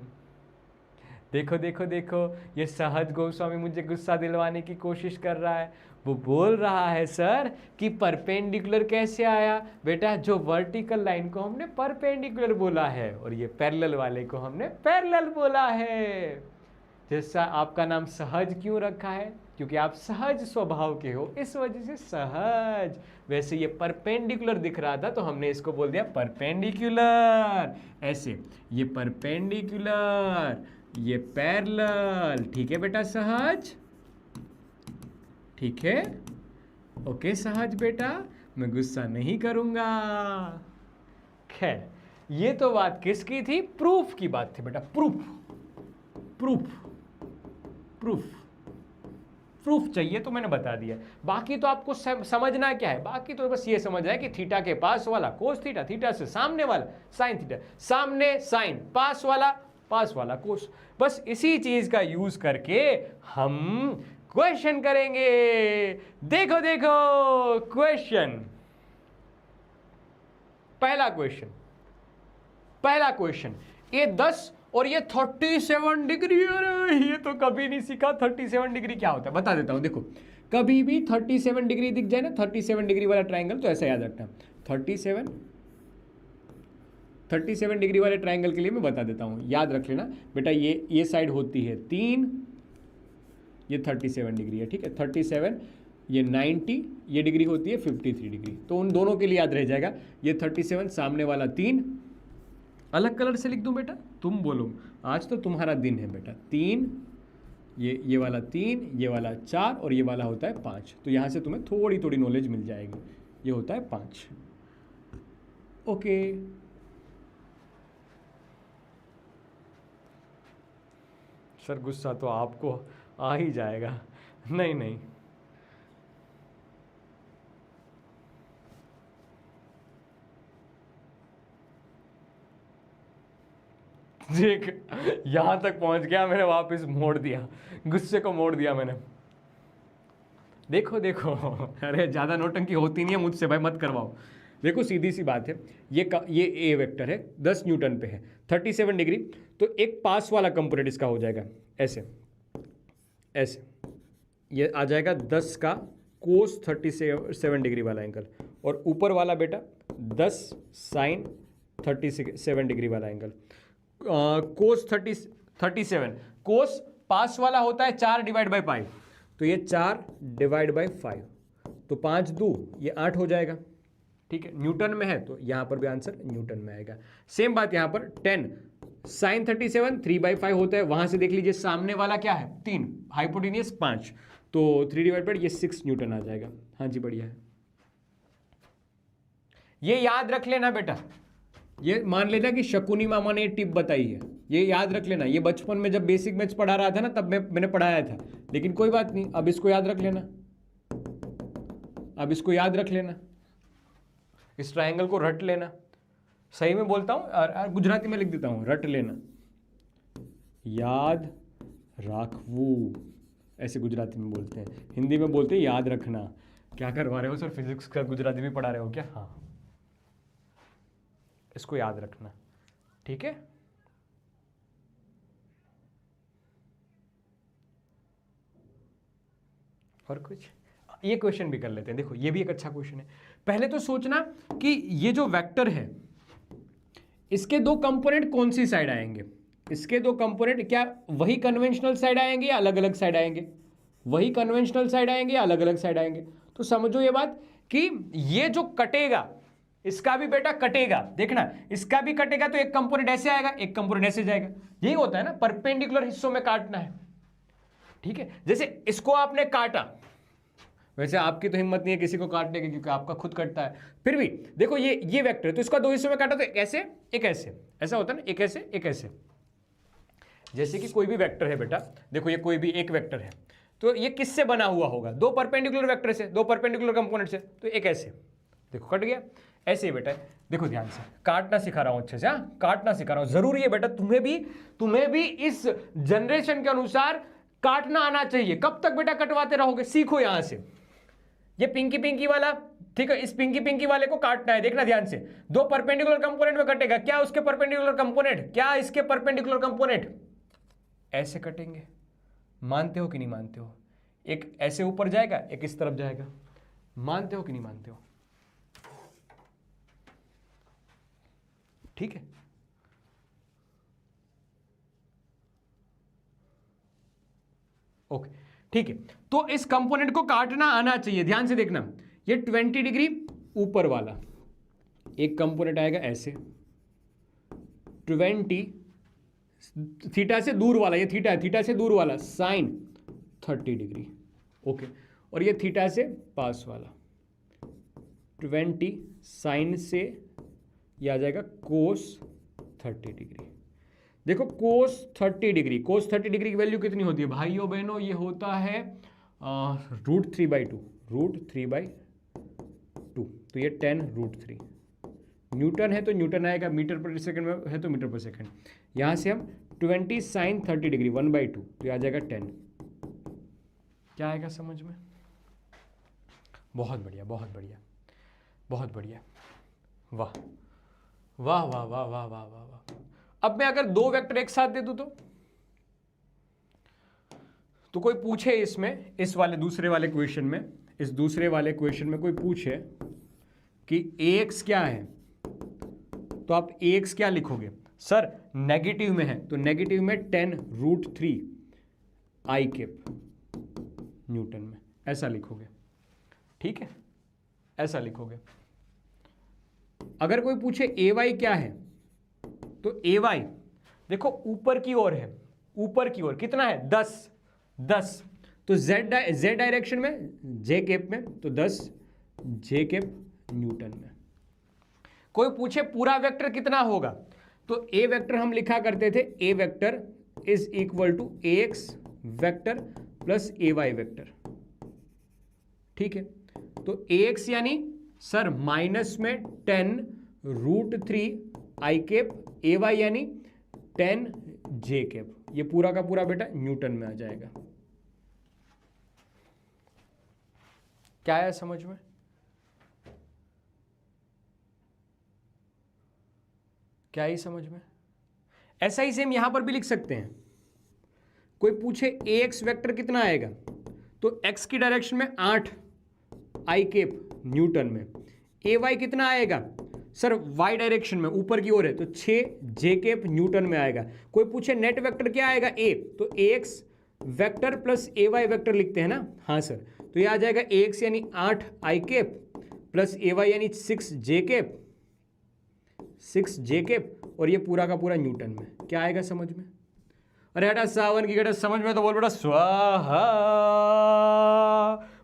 देखो देखो देखो, ये सहज गोस्वामी मुझे गुस्सा दिलवाने की कोशिश कर रहा है। वो बोल रहा है सर कि परपेंडिकुलर कैसे आया? बेटा जो वर्टिकल लाइन को हमने परपेंडिकुलर बोला है और ये पैरेलल वाले को हमने पैरेलल बोला है। जैसा आपका नाम सहज क्यों रखा है? क्योंकि आप सहज स्वभाव के हो, इस वजह से सहज। वैसे ये परपेंडिकुलर दिख रहा था तो हमने इसको बोल दिया परपेंडिकुलर। ऐसे ये परपेंडिकुलर, ये पैरेलल। ठीक है बेटा सहज, ठीक है, ओके सहज बेटा, मैं गुस्सा नहीं करूंगा। खैर, ये तो बात किसकी थी? प्रूफ की बात थी बेटा। प्रूफ प्रूफ प्रूफ प्रूफ चाहिए तो मैंने बता दिया। बाकी तो आपको समझना क्या है? बाकी तो बस ये समझना है कि थीटा के पास वाला कोस थीटा, थीटा से सामने वाला साइन थीटा, सामने साइन, पास वाला कोस। बस इसी चीज का यूज करके हम क्वेश्चन करेंगे। देखो देखो क्वेश्चन, पहला क्वेश्चन, ये 10 और ये 37 डिग्री। अरे ये तो कभी नहीं सीखा। 37 डिग्री क्या होता है बता देता हूं। देखो, कभी भी 37 डिग्री दिख जाए ना, 37 डिग्री वाला ट्राइंगल, तो ऐसा याद रखना। 37 डिग्री वाले ट्राइंगल के लिए मैं बता देता हूं, याद रख लेना बेटा। ये साइड होती है 3, ये 37 डिग्री है, ठीक है। 37, ये 90, ये डिग्री होती है 53 डिग्री। तो उन दोनों के लिए याद रह जाएगा। ये 37, सामने वाला 3, अलग कलर से लिख दूं बेटा? तुम बोलो, आज तो तुम्हारा दिन है बेटा। 3, ये वाला 3, ये वाला 4 और ये वाला होता है 5। तो यहाँ से तुम्हें थोड़ी थोड़ी नॉलेज मिल जाएगी। ये होता है 5, ओके। सर गुस्सा तो आपको आ ही जाएगा। नहीं देख, यहां तक पहुंच गया, मैंने वापस मोड़ दिया, गुस्से को मोड़ दिया मैंने। देखो देखो, अरे ज्यादा नौटंकी होती नहीं है मुझसे भाई, मत करवाओ। देखो सीधी सी बात है, ये ए वेक्टर है, 10 न्यूटन पे है, 37 डिग्री। तो एक पास वाला कंपोनेंट इसका हो जाएगा ऐसे, ये आ जाएगा 10 का कोस 37 डिग्री वाला एंगल, और ऊपर वाला बेटा 10 साइन 37 डिग्री वाला एंगल। कोस 37, कोस पास वाला होता है 4 डिवाइड बाई पाई, तो ये 4 डिवाइड बाई 5, तो 5 2 ये 8 हो जाएगा, ठीक है। न्यूटन में है तो यहां पर भी आंसर न्यूटन में आएगा। सेम बात यहां पर 10 साइन 37 3/5 होता है, वहां से देख लीजिए सामने वाला क्या है 3, हाइपोटेनियस 5, तो 3 डिवाइड बाई ये 6 न्यूटन आ जाएगा। हाँ जी बढ़िया है, ये याद रख लेना बेटा। ये मान लेना कि शकुनी मामा ने टिप बताई है, ये याद रख लेना। ये बचपन में जब बेसिक मैथ्स पढ़ा रहा था ना, तब मैंने पढ़ाया था, लेकिन कोई बात नहीं, अब इसको याद रख लेना, अब इसको याद रख लेना, इस ट्रायंगल को रट लेना। सही में बोलता हूं और गुजराती में लिख देता हूं, रट लेना, याद राखवू, ऐसे गुजराती में बोलते हैं। हिंदी में बोलते हैं याद रखना। क्या करवा रहे हो सर, फिजिक्स का गुजराती भी पढ़ा रहे हो क्या? हाँ, इसको याद रखना, ठीक है। और कुछ, ये क्वेश्चन भी कर लेते हैं। देखो ये भी एक अच्छा क्वेश्चन है। पहले तो सोचना कि ये जो वेक्टर है, इसके दो कंपोनेंट कौन सी साइड आएंगे। इसके दो कंपोनेंट क्या वही कन्वेंशनल साइड आएंगे या अलग अलग साइड आएंगे? वही कन्वेंशनल साइड आएंगे या अलग अलग साइड आएंगे? तो समझो ये बात कि ये जो कटेगा, इसका भी बेटा कटेगा, देखना इसका भी कटेगा, तो एक कंपोनेंट ऐसे आएगा, एक कंपोनेंट ऐसे जाएगा। यही होता है ना, परपेंडिकुलर हिस्सों में काटना है, ठीक है। जैसे इसको आपने काटा, वैसे आपकी तो हिम्मत नहीं है किसी को काटने की, क्योंकि आपका खुद कटता है, फिर भी देखो ये वेक्टर है, तो इसका दो हिस्सों में काटा, तो एक ऐसे एक ऐसे, ऐसा होता है ना, एक ऐसे एक ऐसे। जैसे कि कोई भी वेक्टर है बेटा, देखो ये कोई भी एक वेक्टर है, तो ये किससे बना हुआ होगा? दो परपेंडिकुलर वेक्टर से, दो परपेंडिकुलर कंपोनेंट से, तो एक ऐसे, देखो कट गया। ऐसे ही बेटा, देखो ध्यान से, काटना सिखा रहा हूं अच्छे से, हाँ काटना सिखा रहा हूं, जरूरी है बेटा, तुम्हें भी इस जनरेशन के अनुसार काटना आना चाहिए। कब तक बेटा कटवाते रहोगे? सीखो यहां से। ये पिंकी पिंकी वाला, ठीक है, इस पिंकी पिंकी वाले को काटना है, देखना ध्यान से। दो परपेंडिकुलर कंपोनेंट में कटेगा, क्या उसके परपेंडिकुलर कंपोनेंट, क्या इसके परपेंडिकुलर कंपोनेंट, ऐसे कटेंगे, मानते हो कि नहीं मानते हो? एक ऐसे ऊपर जाएगा, एक इस तरफ जाएगा, मानते हो कि नहीं मानते हो? ठीक है, ओके, ठीक है। तो इस कंपोनेंट को काटना आना चाहिए, ध्यान से देखना। ये 20 डिग्री ऊपर वाला एक कंपोनेंट आएगा ऐसे, 20 थीटा से दूर वाला, ये थीटा है, थीटा से दूर वाला साइन 30 डिग्री, ओके। और ये थीटा से पास वाला 20 साइन से, ये आ जाएगा कोस 30 डिग्री। देखो कोस 30 डिग्री, कोस 30 डिग्री की वैल्यू कितनी होती है भाइयों बहनों? ये होता है √3/2, √3/2, तो ये 10√3 न्यूटन है, तो न्यूटन आएगा, मीटर पर सेकंड में है तो मीटर पर सेकंड। यहाँ से हम 20 साइन 30 डिग्री 1/2, तो ये आ जाएगा 10। क्या आएगा समझ में? बहुत बढ़िया, बहुत बढ़िया, बहुत बढ़िया, वाह वाह वाह वाह वाह वाह वाह वाह। अब मैं अगर दो वेक्टर एक साथ दे दूं तो कोई पूछे इसमें, इस वाले दूसरे वाले क्वेश्चन में, इस दूसरे वाले क्वेश्चन में कोई पूछे कि ax क्या है, तो आप ax क्या लिखोगे? सर नेगेटिव में है, तो नेगेटिव में 10√3 आई कैप न्यूटन में, ऐसा लिखोगे, ठीक है, ऐसा लिखोगे। अगर कोई पूछे ay क्या है, तो ay देखो ऊपर की ओर है, ऊपर की ओर कितना है? 10, तो z डायरेक्शन में, जे कैप में, तो 10 जे कैप न्यूटन में। कोई पूछे पूरा वेक्टर कितना होगा, तो ए वेक्टर हम लिखा करते थे, A vector is equal to ax vector plus ay vector, ठीक है। तो ax यानी सर माइनस में 10√3 आई कैप, ay यानी 10 जे कैप, ये पूरा का पूरा बेटा न्यूटन में आ जाएगा। क्या है समझ में? क्या ही समझ में? ऐसा ही सेम यहां पर भी लिख सकते हैं। कोई पूछे ax वेक्टर कितना आएगा, तो x की डायरेक्शन में 8 आई कैप न्यूटन में, ay कितना आएगा सर? y डायरेक्शन में ऊपर की ओर है, तो 6 जे कैप न्यूटन में आएगा। कोई पूछे नेट वेक्टर क्या आएगा a, तो ax vector plus ay vector लिखते हैं ना, हाँ सर, तो ये आ जाएगा ax यानी 8 आई कैप प्लस ay यानी 6 जे कैप, 6 जे कैप, और ये पूरा का पूरा न्यूटन में। क्या आएगा समझ में? अरे हटा सावन की गटा, समझ में तो बोल बेटा स्वाहा।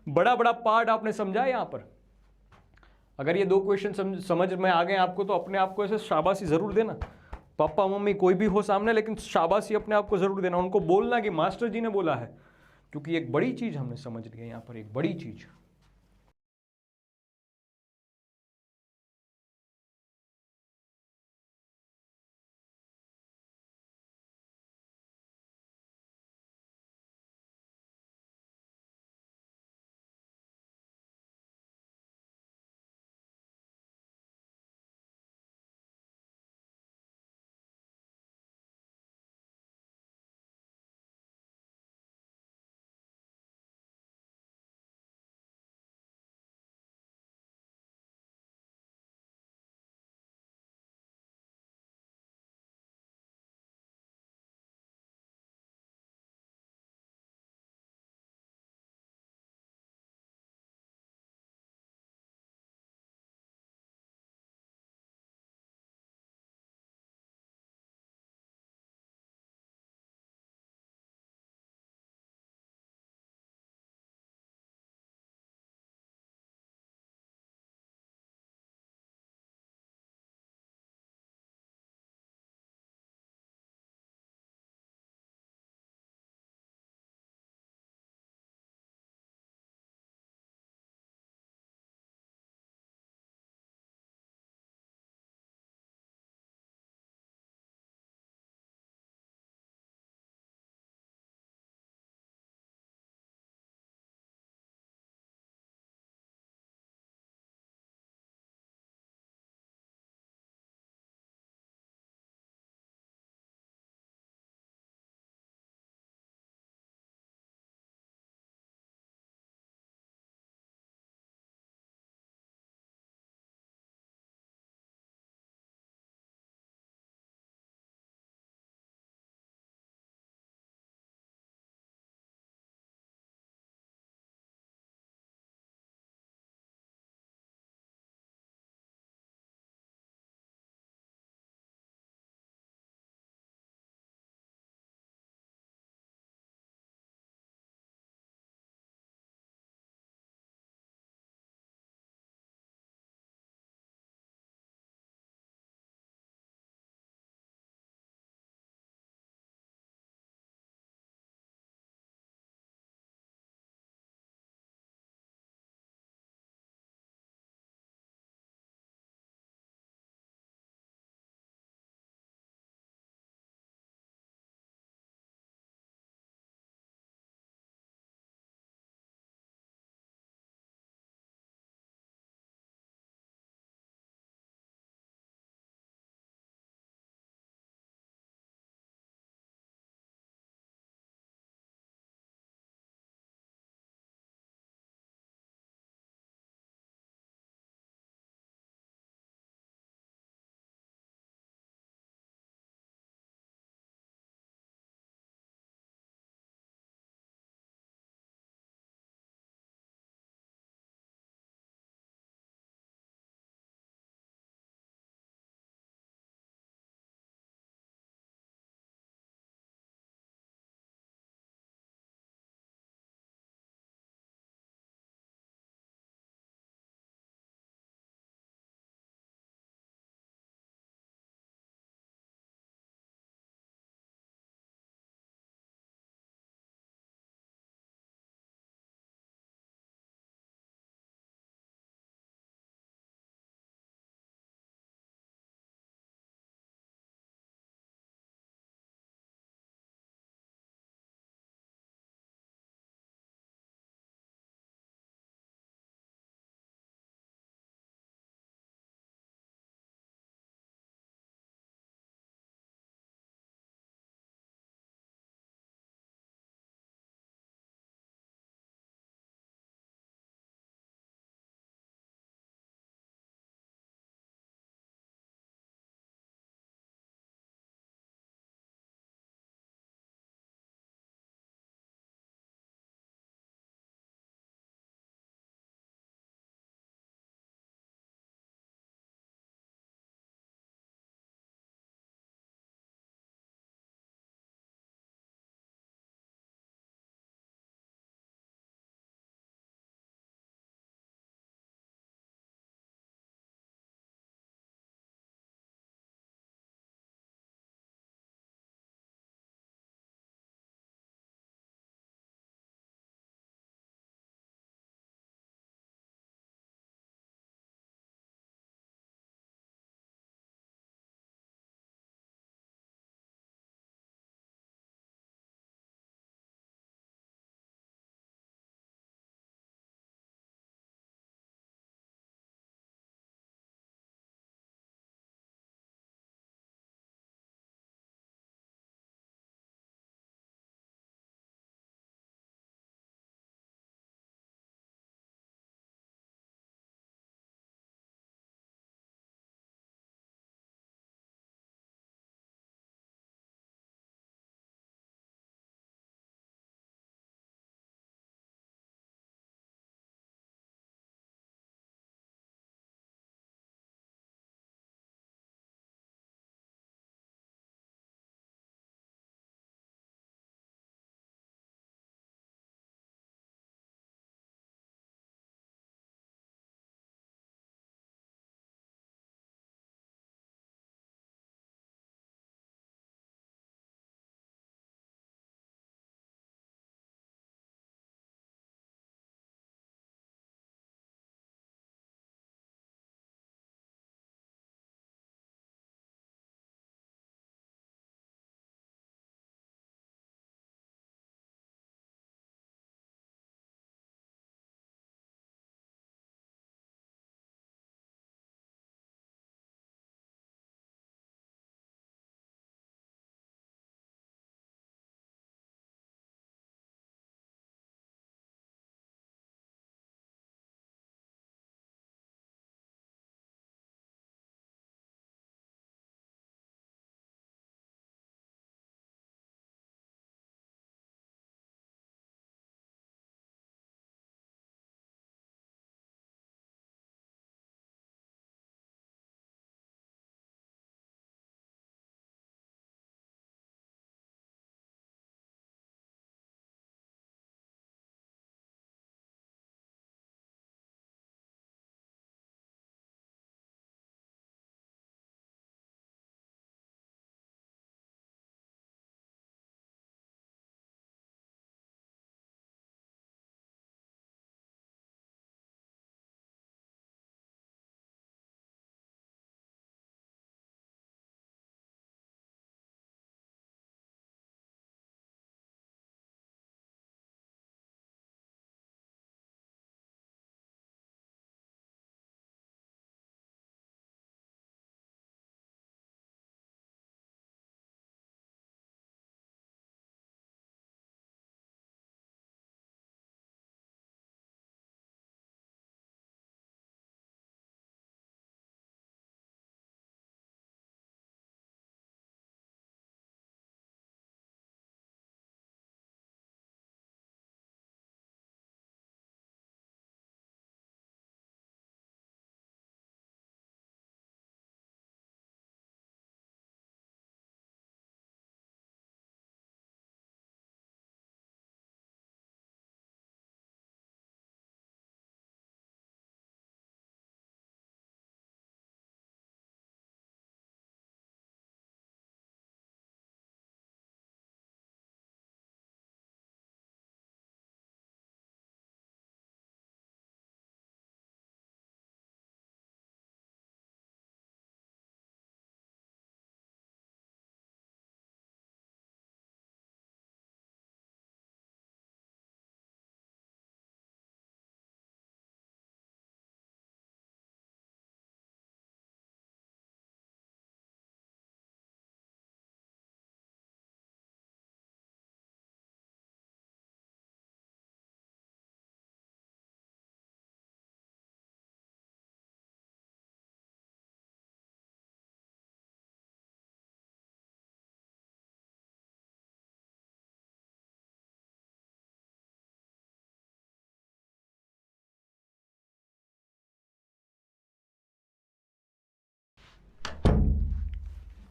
बड़ा बड़ा पार्ट आपने समझा यहां पर। अगर ये दो क्वेश्चन समझ में आ गए आपको, तो अपने आप को ऐसे शाबाशी जरूर देना। पापा मम्मी कोई भी हो सामने, लेकिन शाबाशी अपने आप को जरूर देना, उनको बोलना कि मास्टर जी ने बोला है, क्योंकि एक बड़ी चीज हमने समझ लिया यहां पर, एक बड़ी चीज।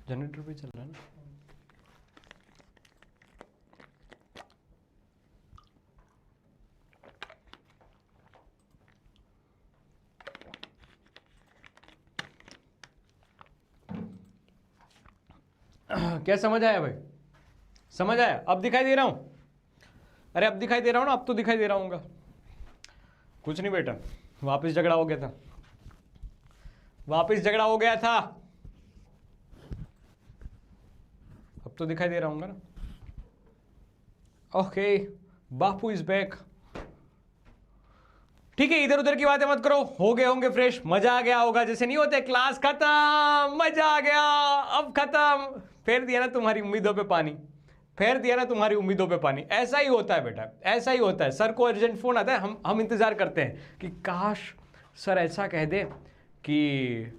जनरेटर भी चल रहा है ना। क्या समझ आया भाई? समझ आया? अब दिखाई दे रहा हूं? अरे अब दिखाई दे रहा हूं ना, अब तो दिखाई दे रहा हूँगा। कुछ नहीं बेटा, वापस झगड़ा हो गया था, वापस झगड़ा हो गया था। अब तो दिखाई दे रहा हूँगा ना। Okay, Bapu is back. ठीक है, इधर उधर की बातें मत करो, हो गए होंगे फ्रेश, मजा आ गया होगा। जैसे नहीं होते क्लास खत्म, मजा आ गया, अब खत्म, फेर दिया ना तुम्हारी उम्मीदों पे पानी, फेर दिया ना तुम्हारी उम्मीदों पे पानी। ऐसा ही होता है बेटा, ऐसा ही होता है। सर को अर्जेंट फोन आता है, हम इंतजार करते हैं कि काश सर ऐसा कह दे कि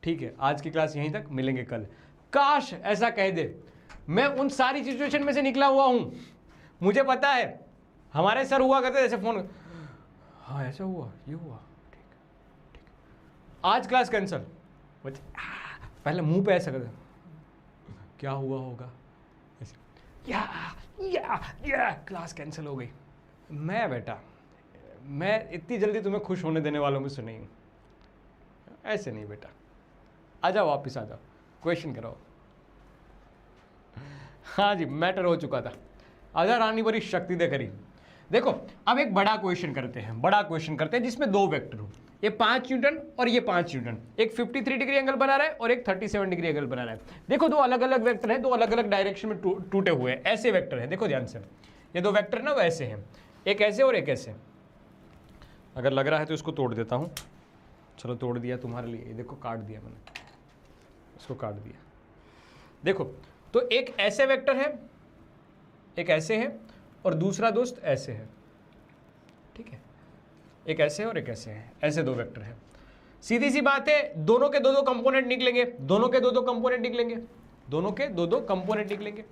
ठीक है आज की क्लास यहीं तक, मिलेंगे कल। काश ऐसा कह दे। मैं उन सारी सिचुएशन में से निकला हुआ हूं, मुझे पता है। हमारे सर हुआ करते जैसे फोन, हाँ ऐसा हुआ, ये हुआ, ठीक ठीक, आज क्लास कैंसिल। बच्चे पहले मुंह पे ऐसा करते, क्या हुआ होगा, ऐसे या क्लास कैंसिल हो गई। मैं बेटा, मैं इतनी जल्दी तुम्हें खुश होने देने वालों में से नहीं हूं। ऐसे नहीं बेटा, आ जाओ वापिस आ जाओ, क्वेश्चन कराओ। हाँ जी, मैटर हो चुका था। आजा रानी बड़ी शक्ति दे करी। देखो अब एक बड़ा क्वेश्चन करते हैं, बड़ा क्वेश्चन करते हैं जिसमें दो वेक्टर हो, ये 5 न्यूटन और ये 5 न्यूटन। एक 53 डिग्री एंगल बना रहा है और एक 37 डिग्री एंगल बना रहा है। देखो दो अलग अलग वेक्टर हैं, दो अलग अलग डायरेक्शन में टूटे हुए हैं, ऐसे वेक्टर हैं। देखो ध्यान से, ये दो वेक्टर ना वैसे हैं, एक ऐसे और एक ऐसे। अगर लग रहा है तो इसको तोड़ देता हूँ। चलो तोड़ दिया तुम्हारे लिए, ये देखो काट दिया मैंने, इसको काट दिया। देखो तो एक ऐसे वेक्टर है, एक ऐसे है, और दूसरा दोस्त ऐसे है। ठीक है, एक ऐसे है और एक ऐसे है, ऐसे दो वेक्टर है। सीधी सी बात है, दोनों के दो दो कंपोनेंट निकलेंगे, दोनों के दो दो कंपोनेंट निकलेंगे, दोनों के दो दो कंपोनेंट निकलेंगे।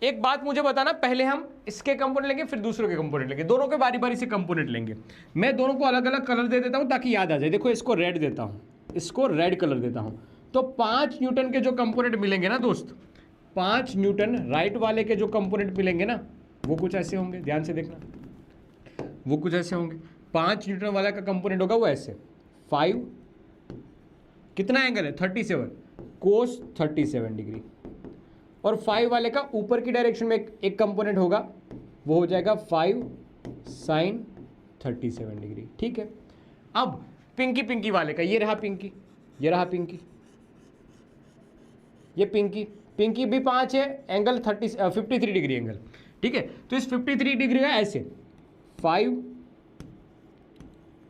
एक बात मुझे बताना, पहले हम इसके कंपोनेंट लेंगे फिर दूसरों के कंपोनेंट लेंगे, दोनों के बारी बारी से कंपोनेंट लेंगे। मैं दोनों को अलग अलग कलर दे देता हूं ताकि याद आ जाए। देखो इसको रेड देता हूं, इसको रेड कलर देता हूं। तो 5 न्यूटन के जो कंपोनेंट मिलेंगे ना दोस्त, 5 न्यूटन राइट वाले के जो कंपोनेंट मिलेंगे ना, वो कुछ ऐसे होंगे, ध्यान से देखना, वो कुछ ऐसे होंगे। 5 न्यूटन वाला का कंपोनेंट होगा वो ऐसे, 5 कितना एंगल है 37, कोस 37 डिग्री। और 5 वाले का ऊपर की डायरेक्शन में एक कंपोनेंट होगा, वो हो जाएगा 5 साइन 37 डिग्री। ठीक है, अब पिंकी पिंकी वाले का, ये रहा पिंकी, ये रहा पिंकी, ये पिंकी, पिंकी भी 5 है, एंगल 53 डिग्री एंगल। ठीक है, तो इस 53 डिग्री का ऐसे 5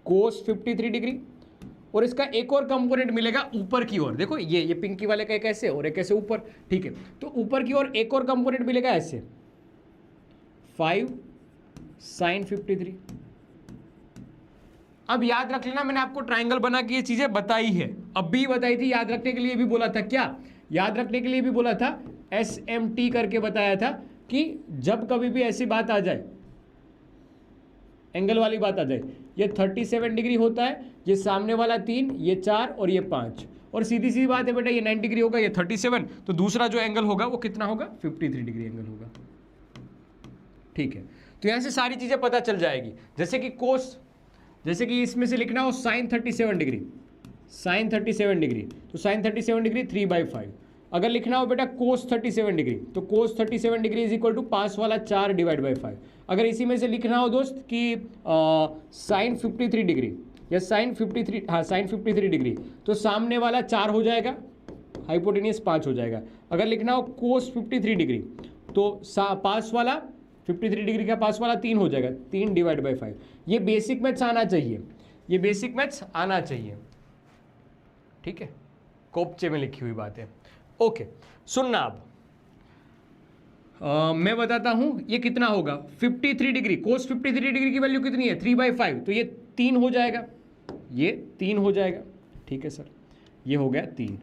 कोस 53 डिग्री, और इसका एक और कंपोनेंट मिलेगा ऊपर की ओर। देखो ये पिंकी वाले का एक ऐसे और एक ऐसे ऊपर। ठीक है, तो ऊपर की ओर एक और कंपोनेंट मिलेगा ऐसे 5 साइन 53। अब याद रख लेना, मैंने आपको ट्राइंगल बना के ये चीजें बताई है, अब भी बताई थी, याद रखने के लिए भी बोला था। क्या याद रखने के लिए भी बोला था? SMT करके बताया था कि जब कभी भी ऐसी बात आ जाए, एंगल वाली बात आ जाए, ये 37 डिग्री होता है, ये सामने वाला 3, ये 4 और ये 5, और सीधी सी बात है बेटा, ये 90 डिग्री होगा, ये 37, तो दूसरा जो एंगल होगा वो कितना होगा? 53 डिग्री एंगल होगा। ठीक है, तो यहां से सारी चीजें पता चल जाएगी। जैसे कि कोस, जैसे कि इसमें से लिखना हो साइन 37 डिग्री, साइन 37 डिग्री, तो साइन 37 डिग्री 3/5। अगर लिखना हो बेटा कोस 37 डिग्री, तो कोस 37 डिग्री इज इक्वल टू पास वाला 4 डिवाइड बाई 5। अगर इसी में से लिखना हो दोस्त कि साइन 53 डिग्री या साइन 53, हाँ साइन 53 डिग्री, तो सामने वाला 4 हो जाएगा, हाइपोटेनियस 5 हो जाएगा। अगर लिखना हो कोस 53 डिग्री, तो पास वाला 53 डिग्री का पास वाला 3 हो जाएगा, 3 डिवाइड बाई 5। ये बेसिक मैथ्स आना चाहिए, ये बेसिक मैथ्स आना चाहिए। ठीक है, कोपचे में लिखी हुई बात है। ओके, सुनना अब मैं बताता हूं ये कितना होगा। 53 डिग्री, कोस 53 डिग्री की वैल्यू कितनी है? 3/5, तो ये 3 हो जाएगा, ये 3 हो जाएगा। ठीक है सर, ये हो गया 3।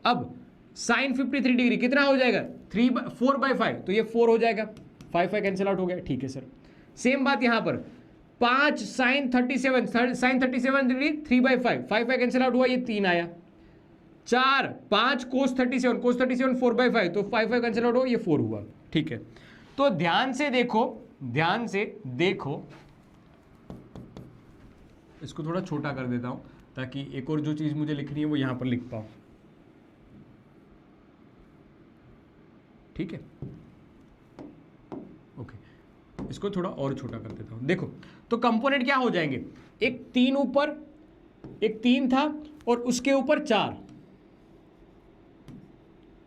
अब साइन 53 डिग्री कितना हो जाएगा? 4/5, तो ये 4 हो जाएगा, 5 कैंसिल आउट हो गया। ठीक है सर, सेम बात यहां पर 5 साइन 37 डिग्री 3/5, 5 कैंसिल आउट हुआ, ये 3 आया। 4 5 cos 37 4/5, तो 5 कैंसिल आउट हो, ये 4 हुआ। ठीक है, तो ध्यान से देखो, इसको थोड़ा छोटा कर देता हूं ताकि एक और जो चीज मुझे लिखनी है वो यहां पर लिख पाऊं। ठीक है, ओके, इसको थोड़ा और छोटा कर देता हूं। देखो, तो कंपोनेंट क्या हो जाएंगे, एक 3 ऊपर, एक 3 था और उसके ऊपर 4।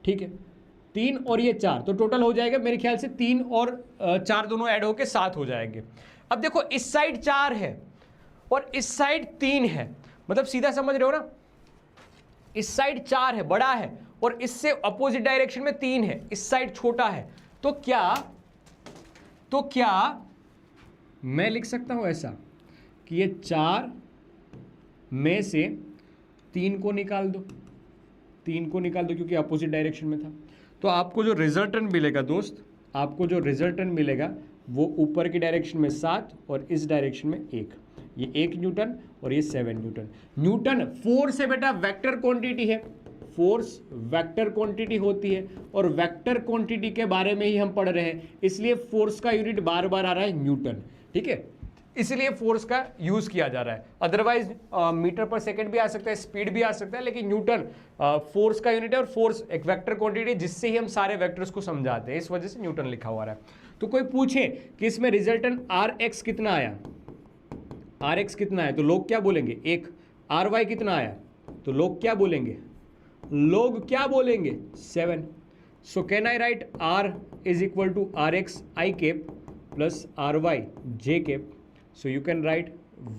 ठीक है, 3 और ये 4, तो टोटल हो जाएगा मेरे ख्याल से 3 और 4 दोनों ऐड होके 7 हो जाएंगे। अब देखो, इस साइड 4 है और इस साइड 3 है, मतलब सीधा समझ रहे हो ना, इस साइड 4 है, बड़ा है, और इससे अपोजिट डायरेक्शन में 3 है, इस साइड छोटा है। तो क्या मैं लिख सकता हूं ऐसा कि ये 4 में से 3 को निकाल दो, 3 को निकाल दो क्योंकि अपोजिट डायरेक्शन में था। तो आपको जो रिजल्टेंट मिलेगा दोस्त, आपको जो रिजल्टेंट मिलेगा वो ऊपर की डायरेक्शन में 7 और इस डायरेक्शन में 1, ये 1 न्यूटन और ये 7 न्यूटन। न्यूटन फोर्स है बेटा, वेक्टर क्वांटिटी है, फोर्स वेक्टर क्वांटिटी होती है, और वेक्टर क्वांटिटी के बारे में ही हम पढ़ रहे हैं, इसलिए फोर्स का यूनिट बार बार आ रहा है न्यूटन। ठीक है, इसलिए फोर्स का यूज किया जा रहा है, अदरवाइज मीटर पर सेकंड भी आ सकता है, स्पीड भी आ सकता है, लेकिन न्यूटन फोर्स का यूनिट है, और फोर्स एक वेक्टर क्वांटिटी जिससे ही हम सारे वेक्टर्स को समझाते हैं, इस वजह से न्यूटन लिखा हुआ है। तो कोई पूछे कि इसमें रिजल्टेंट आर एक्स कितना आया, आर एक्स कितना है, तो लोग क्या बोलेंगे 1। आर वाई कितना आया, तो लोग क्या बोलेंगे 7। So can I write R is equal to R x I cap plus R y J cap. So you can write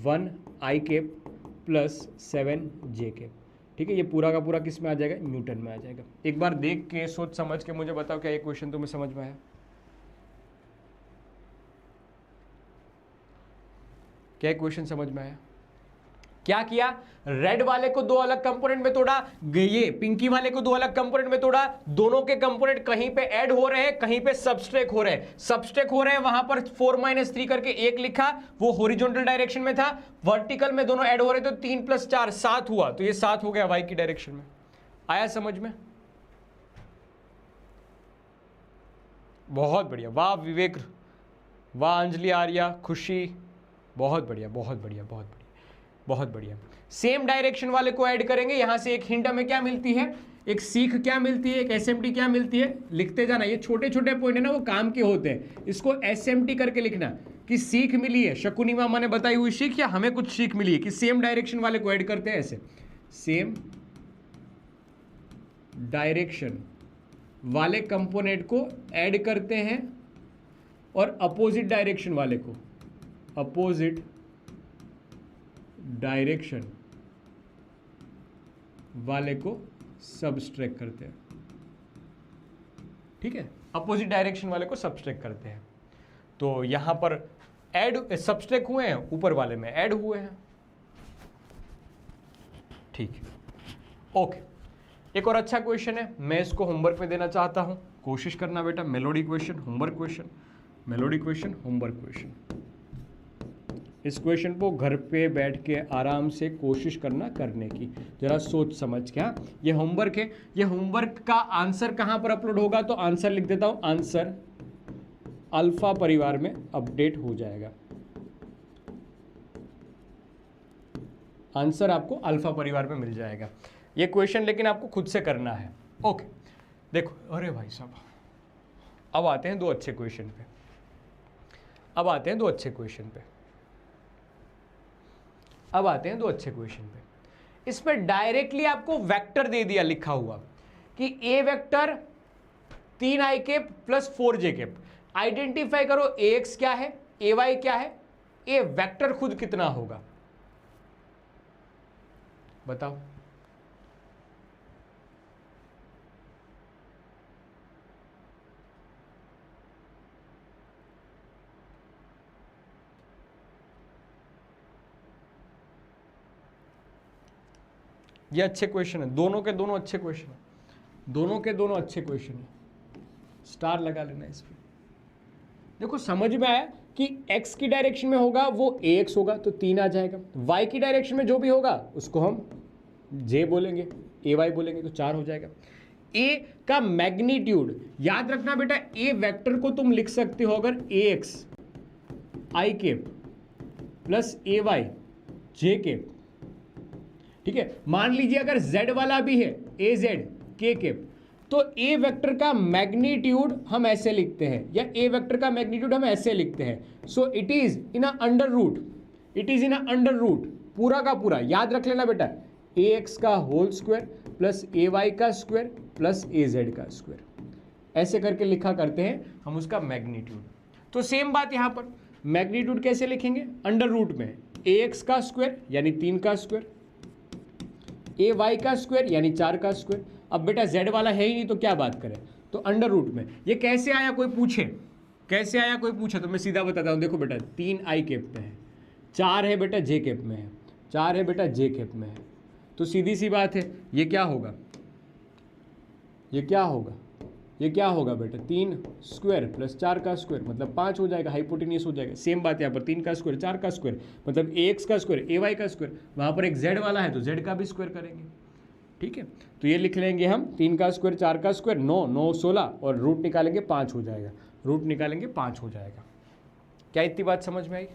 1 i cap plus 7 j cap. ठीक है, ये पूरा का पूरा किस में आ जाएगा, न्यूटन में आ जाएगा। एक बार देख के सोच समझ के मुझे बताओ क्या ये क्वेश्चन तुम्हें समझ में आया, क्या क्वेश्चन समझ में आया। क्या किया, रेड वाले को 2 अलग कंपोनेंट में तोड़ा, ये पिंकी वाले को 2 अलग कंपोनेंट में तोड़ा, दोनों के कंपोनेंट कहीं पे ऐड हो रहे हैं, कहीं पे सबस्ट्रैक्ट हो रहे हैं। सबस्ट्रैक्ट हो रहे हैं वहां पर 4 - 3 करके 1 लिखा, वो हॉरिजॉन्टल डायरेक्शन में था। वर्टिकल में दोनों ऐड हो रहे तो 3 + 4 7 हुआ, तो ये 7 हो गया वाई की डायरेक्शन में। आया समझ में, बहुत बढ़िया, वाह विवेक, वाह अंजलि, आर्या, खुशी, बहुत बढ़िया, बहुत बढ़िया, बहुत बढ़िया, बहुत बढ़िया। सेम डायरेक्शन वाले को ऐड करेंगे, यहां से एक हिंट हमें क्या मिलती है, एक सीख क्या मिलती है, एक एसएमटी क्या मिलती है, लिखते जाना। ये छोटे छोटे पॉइंट है ना, वो काम के होते हैं, इसको एसएमटी करके लिखना कि सीख मिली है, शकुनी मामा ने बताई हुई सीख, या हमें कुछ सीख मिली है कि सेम डायरेक्शन वाले को ऐड करते हैं ऐसे, सेम डायरेक्शन वाले कंपोनेंट को ऐड करते हैं और अपोजिट डायरेक्शन वाले को, अपोजिट डायरेक्शन वाले को सबस्ट्रैक्ट करते हैं। ठीक है, अपोजिट डायरेक्शन वाले को सबस्ट्रैक्ट करते हैं। तो यहां पर ऐड सबस्ट्रैक्ट हुए हैं, ऊपर वाले में ऐड हुए हैं। ठीक है, ओके। एक और अच्छा क्वेश्चन है, मैं इसको होमवर्क में देना चाहता हूं, कोशिश करना बेटा। Melody question, homework question, melody question, homework question. इस क्वेश्चन को घर पे बैठ के आराम से कोशिश करना करने की, जरा सोच समझ के। हाँ, ये होमवर्क है, ये होमवर्क का आंसर कहाँ पर अपलोड होगा, तो आंसर लिख देता हूँ, आंसर अल्फा परिवार में अपडेट हो जाएगा। आंसर आपको अल्फा परिवार में मिल जाएगा। ये क्वेश्चन लेकिन आपको खुद से करना है। ओके, देखो, अरे भाई साहब, अब आते हैं 2 अच्छे क्वेश्चन पे, अब आते हैं 2 अच्छे क्वेश्चन पे, अब आते हैं 2 अच्छे क्वेश्चन पे। इसमें डायरेक्टली आपको वेक्टर दे दिया लिखा हुआ कि a vector 3 I cap plus 4 J cap. Identify करो ए एक्स क्या है, ए वाई क्या है, ए वेक्टर खुद कितना होगा, बताओ। ये अच्छे क्वेश्चन है, दोनों के दोनों अच्छे क्वेश्चन है, दोनों के दोनों अच्छे क्वेश्चन है। स्टार लगा लेना इस पे। देखो समझ में आया कि x की डायरेक्शन में होगा वो ax होगा तो 3 आ जाएगा, y की डायरेक्शन में जो भी होगा उसको हम j बोलेंगे, ए वाई बोलेंगे तो 4 हो जाएगा। ए का मैग्नीट्यूड याद रखना बेटा, ए वेक्टर को तुम लिख सकते हो अगर ए X I cap plus a Y J cap, ठीक है। मान लीजिए अगर z वाला भी है ए जेड के केप, तो ए वेक्टर का मैग्नीट्यूड हम ऐसे लिखते हैं, या ए वेक्टर का मैग्नीट्यूड हम ऐसे लिखते हैं। So it is in a under root, it is in a under root, पूरा का पूरा याद रख लेना बेटा, ए एक्स का whole square plus a y का स्क्वायर प्लस ए जेड का स्क्वायर, ऐसे करके लिखा करते हैं हम उसका मैग्नीट्यूड। तो सेम बात यहां पर, मैग्नीट्यूड कैसे लिखेंगे, अंडर रूट में ए एक्स का स्क्वायर यानी 3 का स्क्वायर, ए वाई का स्क्वायर यानी 4 का स्क्वायर। अब बेटा z वाला है ही नहीं तो क्या बात करें, तो अंडर रूट में। ये कैसे आया कोई पूछे, कैसे आया कोई पूछे तो मैं सीधा बताता हूँ। देखो बेटा 3 आई केप में है, 4 है बेटा जे केप में है, 4 है बेटा जे केप में है, तो सीधी सी बात है ये क्या होगा, ये क्या होगा, ये क्या होगा बेटा 3 स्क्वायर प्लस 4 का स्क्वायर मतलब 5 हो जाएगा, हाइपोटेन्यूस हो जाएगा। सेम बात यहाँ पर 3 का स्क्वायर 4 का स्क्वायर मतलब ए एक्स का स्क्वायर ए वाई का स्क्वायर, वहाँ पर एक z वाला है तो z का भी स्क्वायर करेंगे, ठीक है। तो ये लिख लेंगे हम 3 का स्क्वायर 4 का स्क्वायर 9 9 16 और रूट निकालेंगे 5 हो जाएगा, रूट निकालेंगे 5 हो जाएगा। क्या इतनी बात समझ में आई,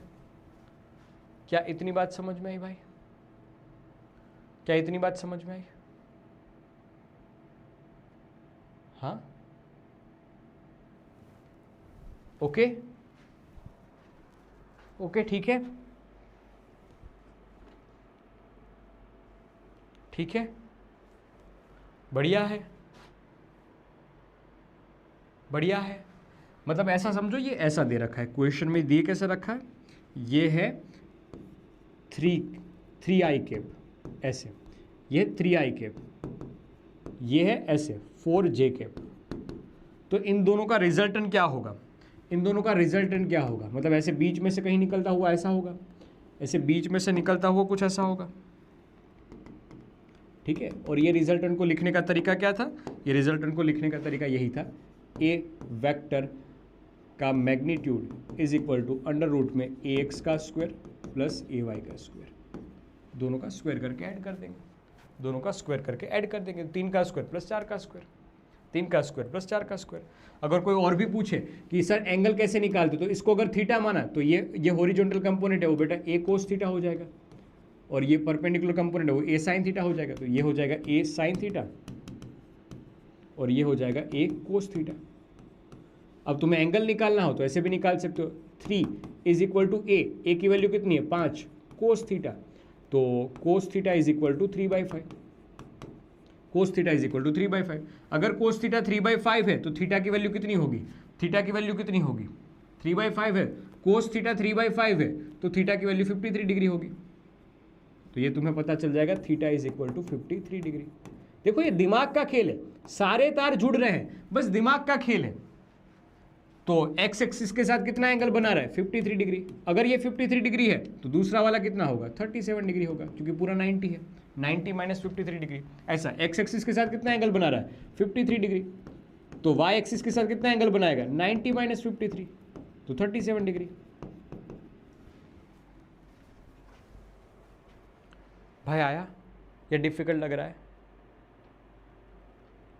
क्या इतनी बात समझ में आई भाई, क्या इतनी बात समझ में आई? हाँ ओके ओके ठीक है, ठीक है, बढ़िया है, बढ़िया है। मतलब ऐसा समझो ये ऐसा दे रखा है क्वेश्चन में, दिए कैसे रखा है, ये है 3 आई केप ऐसे, ये 3 आई केप, ये है ऐसे 4 जे केप। तो इन दोनों का रिजल्टेंट क्या होगा, इन दोनों का रिजल्टेंट क्या होगा, मतलब ऐसे बीच में से कहीं निकलता हुआ ऐसा होगा, ऐसे बीच में से निकलता हुआ कुछ ऐसा होगा, ठीक है। और ये रिजल्टेंट को लिखने का तरीका क्या था, ये रिजल्टेंट को लिखने का तरीका यही था, ए वेक्टर का magnitude is equal to under root में ए एक्स का स्क्वायर प्लस ए वाई का स्क्वायर, दोनों का स्क्वायर करके ऐड कर देंगे, दोनों का स्क्वायर करके ऐड कर देंगे, 3 का स्क्वायर प्लस 4 का स्क्वायर, 3 का स्क्वायर प्लस 4 का स्क्वायर। अगर कोई और भी पूछे कि सर एंगल कैसे निकालते, तो इसको अगर थीटा माना तो ये हॉरिजॉन्टल कंपोनेंट है वो बेटा ए कोस थीटा हो जाएगा, और ये परपेंडिकुलर कंपोनेंट है वो ए साइन थीटा हो जाएगा, तो ये हो जाएगा ए साइन थीटा और ये हो जाएगा ए कोस थीटा। अब तुम्हें एंगल निकालना हो तो ऐसे भी निकाल सकते हो, 3 इज इक्वल टू ए की वैल्यू कितनी है 5 कोस थीटा, तो cos theta is equal to 3/5, cos theta is equal to 3/5। अगर कोस थीटा 3/5 है तो थीटा की वैल्यू कितनी होगी, थीटा की वैल्यू कितनी होगी 3/5 है, कोस थीटा 3/5 है तो थीटा की वैल्यू 53 डिग्री होगी। तो ये तुम्हें पता चल जाएगा theta is equal to 53 degree. देखो ये दिमाग का खेल है, सारे तार जुड़ रहे हैं, बस दिमाग का खेल है। तो एक्स एक्सिस के साथ कितना एंगल बना रहा है 53 डिग्री, अगर ये 53 डिग्री है तो दूसरा वाला कितना होगा 37 डिग्री होगा, क्योंकि पूरा 90 है, 90 माइनस 53 डिग्री। ऐसा एक्स एक्सिस के साथ कितना एंगल बना रहा है 53 डिग्री, तो वाई एक्सिस के साथ कितना एंगल बनाएगा 90 माइनस 53 तो 37 डिग्री। भाई आया या डिफिकल्ट लग रहा है,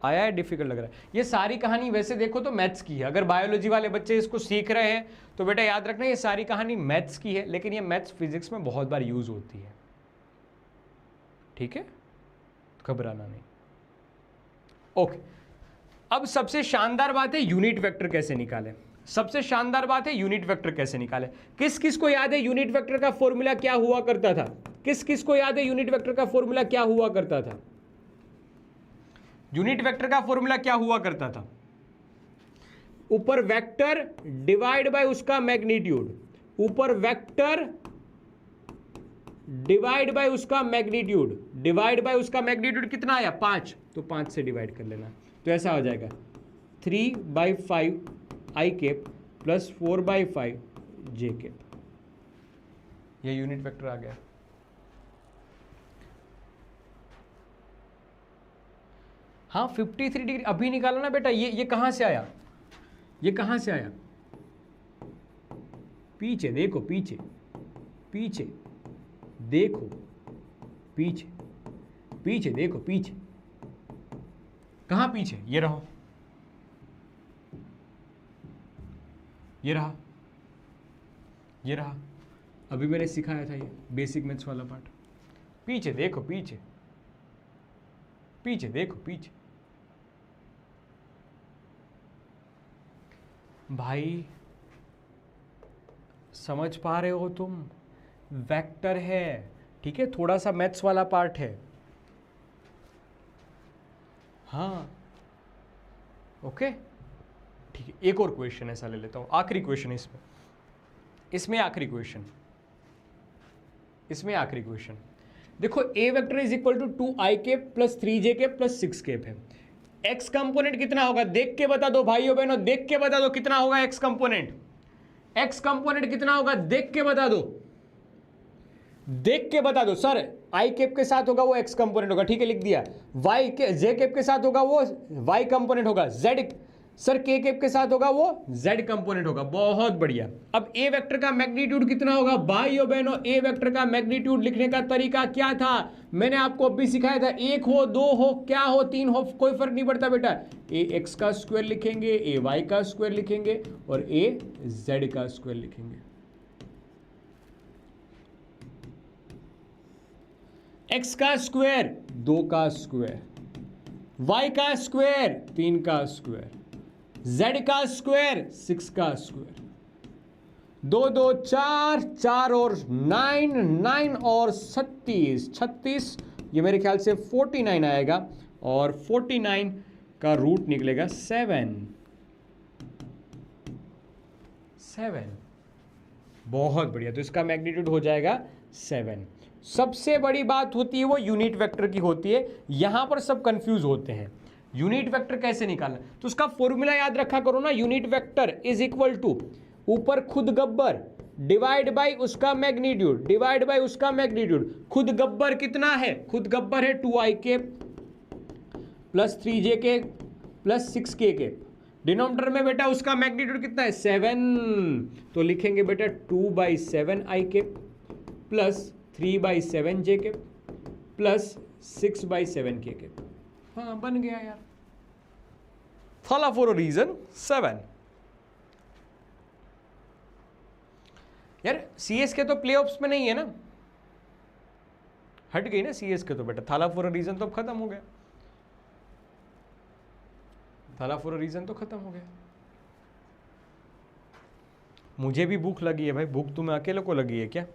आया है डिफिकल्ट लग रहा है? ये सारी कहानी वैसे देखो तो मैथ्स की है, अगर बायोलॉजी वाले बच्चे इसको सीख रहे हैं तो बेटा याद रखना ये सारी कहानी मैथ्स की है, लेकिन ये मैथ्स फिजिक्स में बहुत बार यूज होती है, ठीक है, घबराना नहीं। ओके, अब सबसे शानदार बात है यूनिट वेक्टर कैसे निकालें, सबसे शानदार बात है यूनिट वेक्टर कैसे निकालें। किस किस को याद है यूनिट वेक्टर का फॉर्मूला क्या हुआ करता था, किस किस को याद है यूनिट वेक्टर का फॉर्मूला क्या हुआ करता था, यूनिट वेक्टर का फॉर्मूला क्या हुआ करता था, ऊपर वेक्टर डिवाइड बाय उसका मैग्नीट्यूड, ऊपर वेक्टर डिवाइड बाय उसका मैग्नीट्यूड, डिवाइड बाय उसका मैग्नीट्यूड कितना आया 5, तो 5 से डिवाइड कर लेना, तो ऐसा हो जाएगा 3/5 आई केप प्लस 4/5 जे केप, ये यूनिट वेक्टर आ गया। हाँ 53 डिग्री अभी निकाला ना बेटा, ये कहां से आया, ये कहां से आया, पीछे देखो, पीछे पीछे देखो, पीछे पीछे देखो, पीछे कहाँ पीछे, ये रहो, ये रहा, ये रहा, अभी मैंने सिखाया था ये बेसिक मैथ्स वाला पार्ट। पीछे देखो, पीछे पीछे देखो, पीछे। भाई समझ पा रहे हो तुम? वेक्टर है, ठीक है, थोड़ा सा मैथ्स वाला पार्ट है। हाँ ओके ठीक है, एक और क्वेश्चन ऐसा ले लेता हूं, आखिरी क्वेश्चन इसमें आखिरी क्वेश्चन, इसमें आखिरी क्वेश्चन। देखो A vector is equal to 2i cap plus 3j cap plus 6 cap है। एक्स कंपोनेंट कितना होगा देख के बता दो भाइयों बहनों, देख के बता दो कितना होगा एक्स कंपोनेंट। एक्स कंपोनेंट कितना होगा देख के बता दो, देख के बता दो। सर आई केप के साथ होगा वो एक्स कंपोनेंट होगा, ठीक है लिख दिया। वाई के जे केप के साथ होगा वो वाई कंपोनेंट होगा। जेड सर के केप के साथ होगा वो जेड कंपोनेंट होगा। बहुत बढ़िया। अब ए वेक्टर का मैग्नीट्यूड कितना होगा भाइयों बहनों? ए वेक्टर का मैग्नीट्यूड लिखने का तरीका क्या था मैंने आपको अभी सिखाया था। एक हो, दो हो, क्या हो, तीन हो, कोई फर्क नहीं पड़ता बेटा। ए एक्स का स्क्वायर लिखेंगे, ए वाई का स्क्वायर लिखेंगे और ए जेड का स्क्वायर लिखेंगे। एक्स का स्क्वायर 2 का स्क्वायर, वाई का स्क्वायर 3 का स्क्वायर, जेड का स्क्वायर 6 का स्क्वायर। 2 2 4, 4 और 9, 9 और 36, ये मेरे ख्याल से 49 आएगा और 49 का रूट निकलेगा 7। बहुत बढ़िया, तो इसका मैग्नीट्यूड हो जाएगा 7। सबसे बड़ी बात होती है वो यूनिट वेक्टर की होती है। यहां पर सब कंफ्यूज होते हैं यूनिट वेक्टर कैसे निकालना, तो उसका फॉर्मूला याद रखा करो ना। Unit vector is equal to ऊपर खुद गब्बर डिवाइड बाय उसका मैग्नीट्यूड, डिवाइड बाय उसका मैग्नीट्यूड। खुद गब्बर कितना है? खुद गब्बर है 2i के प्लस 3j के प्लस 6k के। डिनोमिनेटर में बेटा उसका मैग्नीट्यूड कितना है? 7। तो लिखेंगे बेटा 2/7i के प्लस 3/7j के प्लस 6/7k के। हाँ बन गया यार, फॉलो फॉर अ रीजन 7। यार सीएस के तो प्लेऑफ्स में नहीं है ना, हट गई ना सीएस के तो बेटा। थाला फॉर अ रीजन तो अब खत्म हो गया, थाला फॉर अ रीजन तो खत्म हो गया। मुझे भी भूख लगी है भाई। भूख तुम्हें अकेले को लगी है क्या?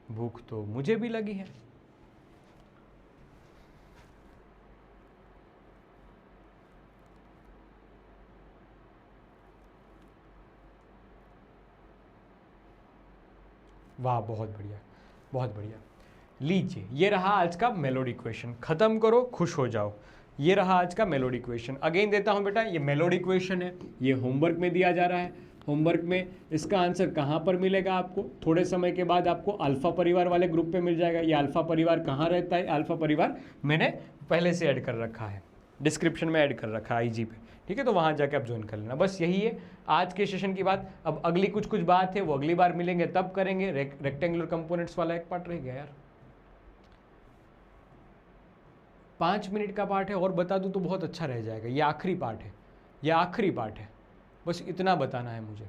भूख तो मुझे भी लगी है। वाह बहुत बढ़िया, बहुत बढ़िया। लीजिए ये रहा आज का मेलोडी क्वेश्चन। खत्म करो, खुश हो जाओ। ये रहा आज का मेलोडी क्वेश्चन। अगेन देता हूं बेटा, ये मेलोडी क्वेश्चन है, ये होमवर्क में दिया जा रहा है। होमवर्क में इसका आंसर कहाँ पर मिलेगा आपको? थोड़े समय के बाद आपको अल्फा परिवार वाले ग्रुप पे मिल जाएगा। ये अल्फा परिवार कहाँ रहता है? अल्फा परिवार मैंने पहले से ऐड कर रखा है, डिस्क्रिप्शन में ऐड कर रखा है आईजी पे, ठीक है। तो वहाँ जाके आप ज्वाइन कर लेना। बस यही है आज के सेशन की बात। अब अगली कुछ बात है वो अगली बार मिलेंगे तब करेंगे। रेक्टेंगुलर कंपोनेंट्स वाला एक पार्ट रह गया यार, 5 मिनट का पार्ट है और बता दूं तो बहुत अच्छा रह जाएगा। ये आखिरी पार्ट है, ये आखिरी पार्ट है, बस इतना बताना है मुझे।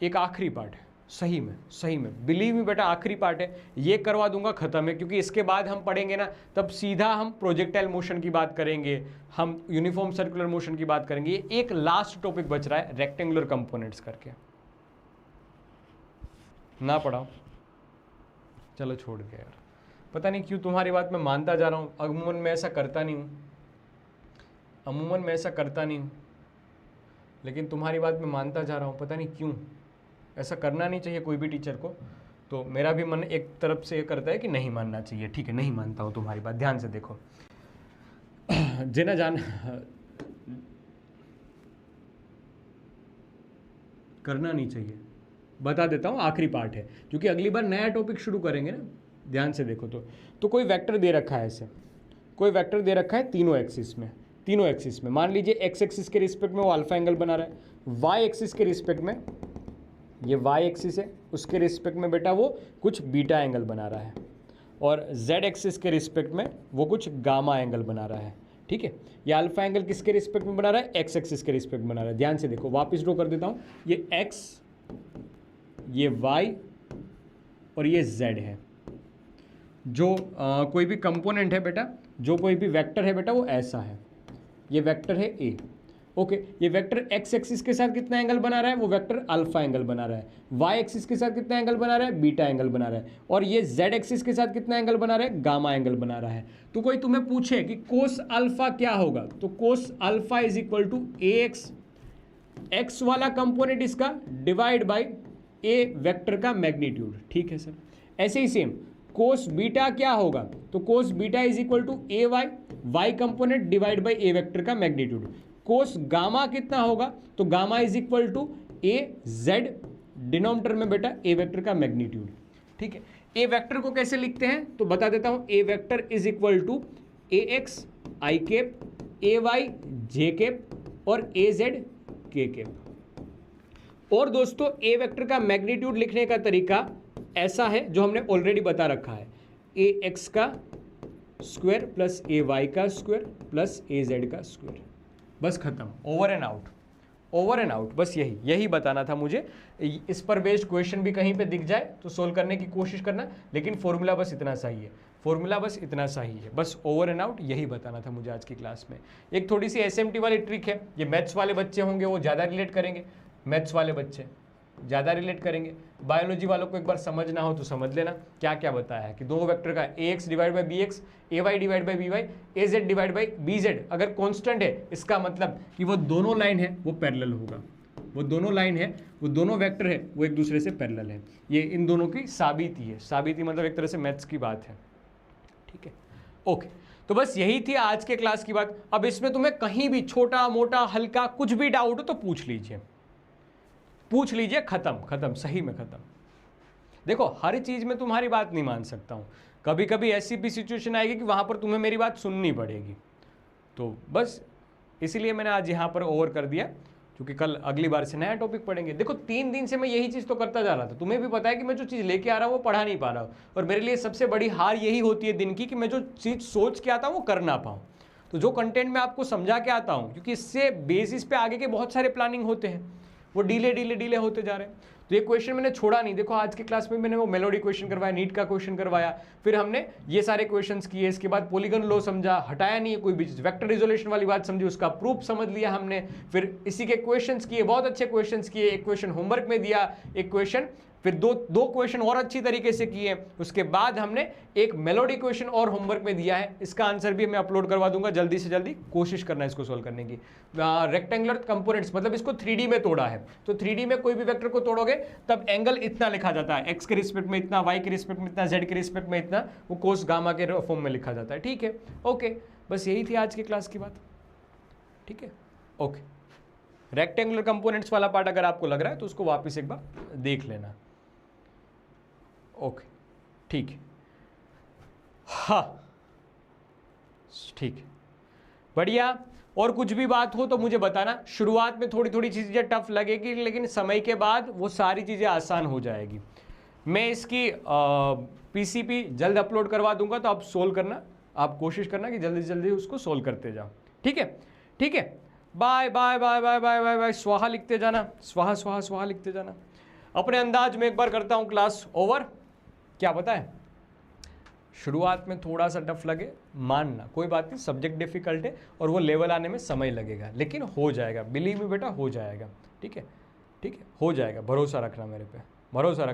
एक आखिरी पार्ट है, सही में, सही में बिलीव मी बेटा आखिरी पार्ट है। ये करवा दूंगा, खत्म है। क्योंकि इसके बाद हम पढ़ेंगे ना, तब सीधा हम प्रोजेक्टाइल मोशन की बात करेंगे, हम यूनिफॉर्म सर्कुलर मोशन की बात करेंगे। ये एक लास्ट टॉपिक बच रहा है रेक्टेंगुलर कंपोनेंट्स करके। ना पढ़ाओ, चलो छोड़ के यार। पता नहीं क्यों तुम्हारी बात मैं मानता जा रहा हूँ। अमूमन मैं ऐसा करता नहीं हूँ, अमूमन मैं ऐसा करता नहीं हूँ, लेकिन तुम्हारी बात मैं मानता जा रहा हूँ। पता नहीं क्यों, ऐसा करना नहीं चाहिए कोई भी टीचर को। तो मेरा भी मन एक तरफ से ये करता है कि नहीं मानना चाहिए। ठीक है, नहीं मानता हूँ तुम्हारी बात। ध्यान से देखो जेना जान, करना नहीं चाहिए। बता देता हूँ, आखिरी पार्ट है, क्योंकि अगली बार नया टॉपिक शुरू करेंगे ना। ध्यान से देखो तो कोई वेक्टर दे रखा है, ऐसे कोई वेक्टर दे रखा है तीनों एक्सिस में, तीनों एक्सिस में। मान लीजिए एक्स एक्सिस के रिस्पेक्ट में वो अल्फा एंगल बना रहा है, वाई एक्सिस के रिस्पेक्ट में, ये वाई एक्सिस है, उसके रिस्पेक्ट में बेटा वो कुछ बीटा एंगल बना रहा है। और जेड एक्सिस के रिस्पेक्ट में वो कुछ गामा एंगल बना रहा है, ठीक है। ये अल्फा एंगल किसके रिस्पेक्ट में बना रहा है, एक्स एक्सिस के रिस्पेक्ट में बना रहा है। ध्यान से देखो, वापस ड्रॉ कर देता हूँ, ये एक्स, ये वाई और ये जेड है। जो कोई भी कंपोनेंट है बेटा, जो कोई भी वेक्टर है बेटा, वो ऐसा है, ये वेक्टर है ए, ओके। ये वेक्टर एक्स एक्सिस के साथ कितना एंगल बना रहा है, वो वेक्टर अल्फा एंगल बना रहा है। वाई एक्सिस के साथ कितना एंगल बना रहा है, बीटा एंगल बना रहा है। और ये जेड एक्सिस के साथ कितना एंगल बना रहा है, गामा एंगल बना रहा है। तो कोई तुम्हें पूछे कि कोस अल्फा क्या होगा, तो cos alpha is equal to A x, x वाला कंपोनेंट इसका डिवाइड बाई ए वेक्टर का मैग्नीट्यूड, ठीक है सर। ऐसे ही सेम कोस बीटा क्या होगा, तो cos beta is equal to a y, y component divide by a vector का मैग्नीट्यूड। कोस गामा कितना होगा, तो gamma is equal to a z, denominator में बेटा ए वेक्टर का मैग्नीट्यूड, ठीक है। ए वेक्टर को कैसे लिखते हैं, तो बता देता हूं, A vector is equal to A X I cap, A Y J cap और ए जेड के कैप। और दोस्तों ए वेक्टर का मैग्नीट्यूड लिखने का तरीका ऐसा है जो हमने ऑलरेडी बता रखा है, ए एक्स का स्क्वायर प्लस ए वाई का स्क्वायर प्लस ए जेड का स्क्वायर, बस खत्म, over and out, over and out. बस यही बताना था मुझे। इस पर बेस्ड क्वेश्चन भी कहीं पे दिख जाए तो सोल्व करने की कोशिश करना, लेकिन फॉर्मूला बस इतना सही है, फॉर्मूला बस इतना सही है, बस ओवर एंड आउट यही बताना था मुझे आज की क्लास में। एक थोड़ी सी एसएमटी वाली ट्रिक है, ये मैथ्स वाले बच्चे होंगे वो ज़्यादा रिलेट करेंगे, मैथ्स वाले बच्चे ज़्यादा रिलेट करेंगे। बायोलॉजी वालों को एक बार समझना हो तो समझ लेना क्या क्या बताया है कि दो वेक्टर का A X divide by B X, A Y divide by B Y, A Z divide by B Z अगर कांस्टेंट है, इसका मतलब कि वो दोनों लाइन है वो पैरेलल होगा, वो दोनों लाइन है, वो दोनों वेक्टर है वो एक दूसरे से पैरेलल है। ये इन दोनों की साबिती है, साबिती मतलब एक तरह से मैथ्स की बात है, ठीक है, ओके। तो बस यही थी आज के क्लास की बात। अब इसमें तुम्हें कहीं भी छोटा मोटा हल्का कुछ भी डाउट हो तो पूछ लीजिए, पूछ लीजिए, खत्म खत्म, सही में खत्म। देखो हर चीज में तुम्हारी बात नहीं मान सकता हूं, कभी कभी ऐसी भी सिचुएशन आएगी कि वहां पर तुम्हें मेरी बात सुननी पड़ेगी, तो बस इसीलिए मैंने आज यहां पर ओवर कर दिया, क्योंकि कल अगली बार से नया टॉपिक पढ़ेंगे। देखो 3 दिन से मैं यही चीज़ तो करता जा रहा था, तुम्हें भी पता है कि मैं जो चीज़ लेके आ रहा हूँ वो पढ़ा नहीं पा रहा हूँ, और मेरे लिए सबसे बड़ी हार यही होती है दिन की कि मैं जो चीज़ सोच के आता हूँ वो कर ना पाऊँ। तो जो कंटेंट मैं आपको समझा के आता हूँ, क्योंकि इससे बेसिस पे आगे के बहुत सारे प्लानिंग होते हैं, वो डीले होते जा रहे हैं। तो ये क्वेश्चन मैंने छोड़ा नहीं। देखो आज की क्लास में मैंने वो मेलोडी क्वेश्चन करवाया, नीट का क्वेश्चन करवाया, फिर हमने ये सारे क्वेश्चंस किए, इसके बाद पॉलीगन लॉ समझा, हटाया नहीं है कोई भी चीज, वेक्टर रिजोल्यूशन वाली बात समझी, उसका प्रूफ समझ लिया हमने, फिर इसी के क्वेश्चंस किए, बहुत अच्छे क्वेश्चंस किए, एक क्वेश्चन होमवर्क में दिया, एक क्वेश्चन फिर दो क्वेश्चन और अच्छी तरीके से किए, उसके बाद हमने एक मेलोडी क्वेश्चन और होमवर्क में दिया है, इसका आंसर भी मैं अपलोड करवा दूंगा जल्दी से जल्दी, कोशिश करना इसको सोल्व करने की। रेक्टेंगुलर कंपोनेंट्स मतलब इसको 3D में तोड़ा है, तो 3D में कोई भी वेक्टर को तोड़ोगे तब एंगल इतना लिखा जाता है, एक्स के रिस्पेक्ट में इतना, वाई के रिस्पेक्ट में इतना, जेड के रिस्पेक्ट में इतना, वो कोस गामा के फॉर्म में लिखा जाता है, ठीक है, ओके। बस यही थी आज की क्लास की बात, ठीक है, ओके। रेक्टेंगुलर कंपोनेंट्स वाला पार्ट अगर आपको लग रहा है तो उसको वापस एक बार देख लेना, ओके, ठीक है, हाँ ठीक है, बढ़िया। और कुछ भी बात हो तो मुझे बताना। शुरुआत में थोड़ी थोड़ी चीज़ें टफ लगेगी, लेकिन समय के बाद वो सारी चीज़ें आसान हो जाएगी। मैं इसकी पीसीपी जल्द अपलोड करवा दूंगा, तो आप सोल्व करना, आप कोशिश करना कि जल्दी जल्दी उसको सोल्व करते जाओ, ठीक है, ठीक है। Bye bye bye bye bye bye bye, स्वाहा लिखते जाना, स्वाहा स्वाहा स्वाहा लिखते जाना। अपने अंदाज में एक बार करता हूँ क्लास ओवर। क्या पता है, शुरुआत में थोड़ा सा टफ लगे, मानना कोई बात नहीं, सब्जेक्ट डिफिकल्ट है और वो लेवल आने में समय लगेगा, लेकिन हो जाएगा, बिलीव मी बेटा, हो जाएगा, ठीक है, ठीक है, हो जाएगा, भरोसा रखना मेरे पे, भरोसा रखना।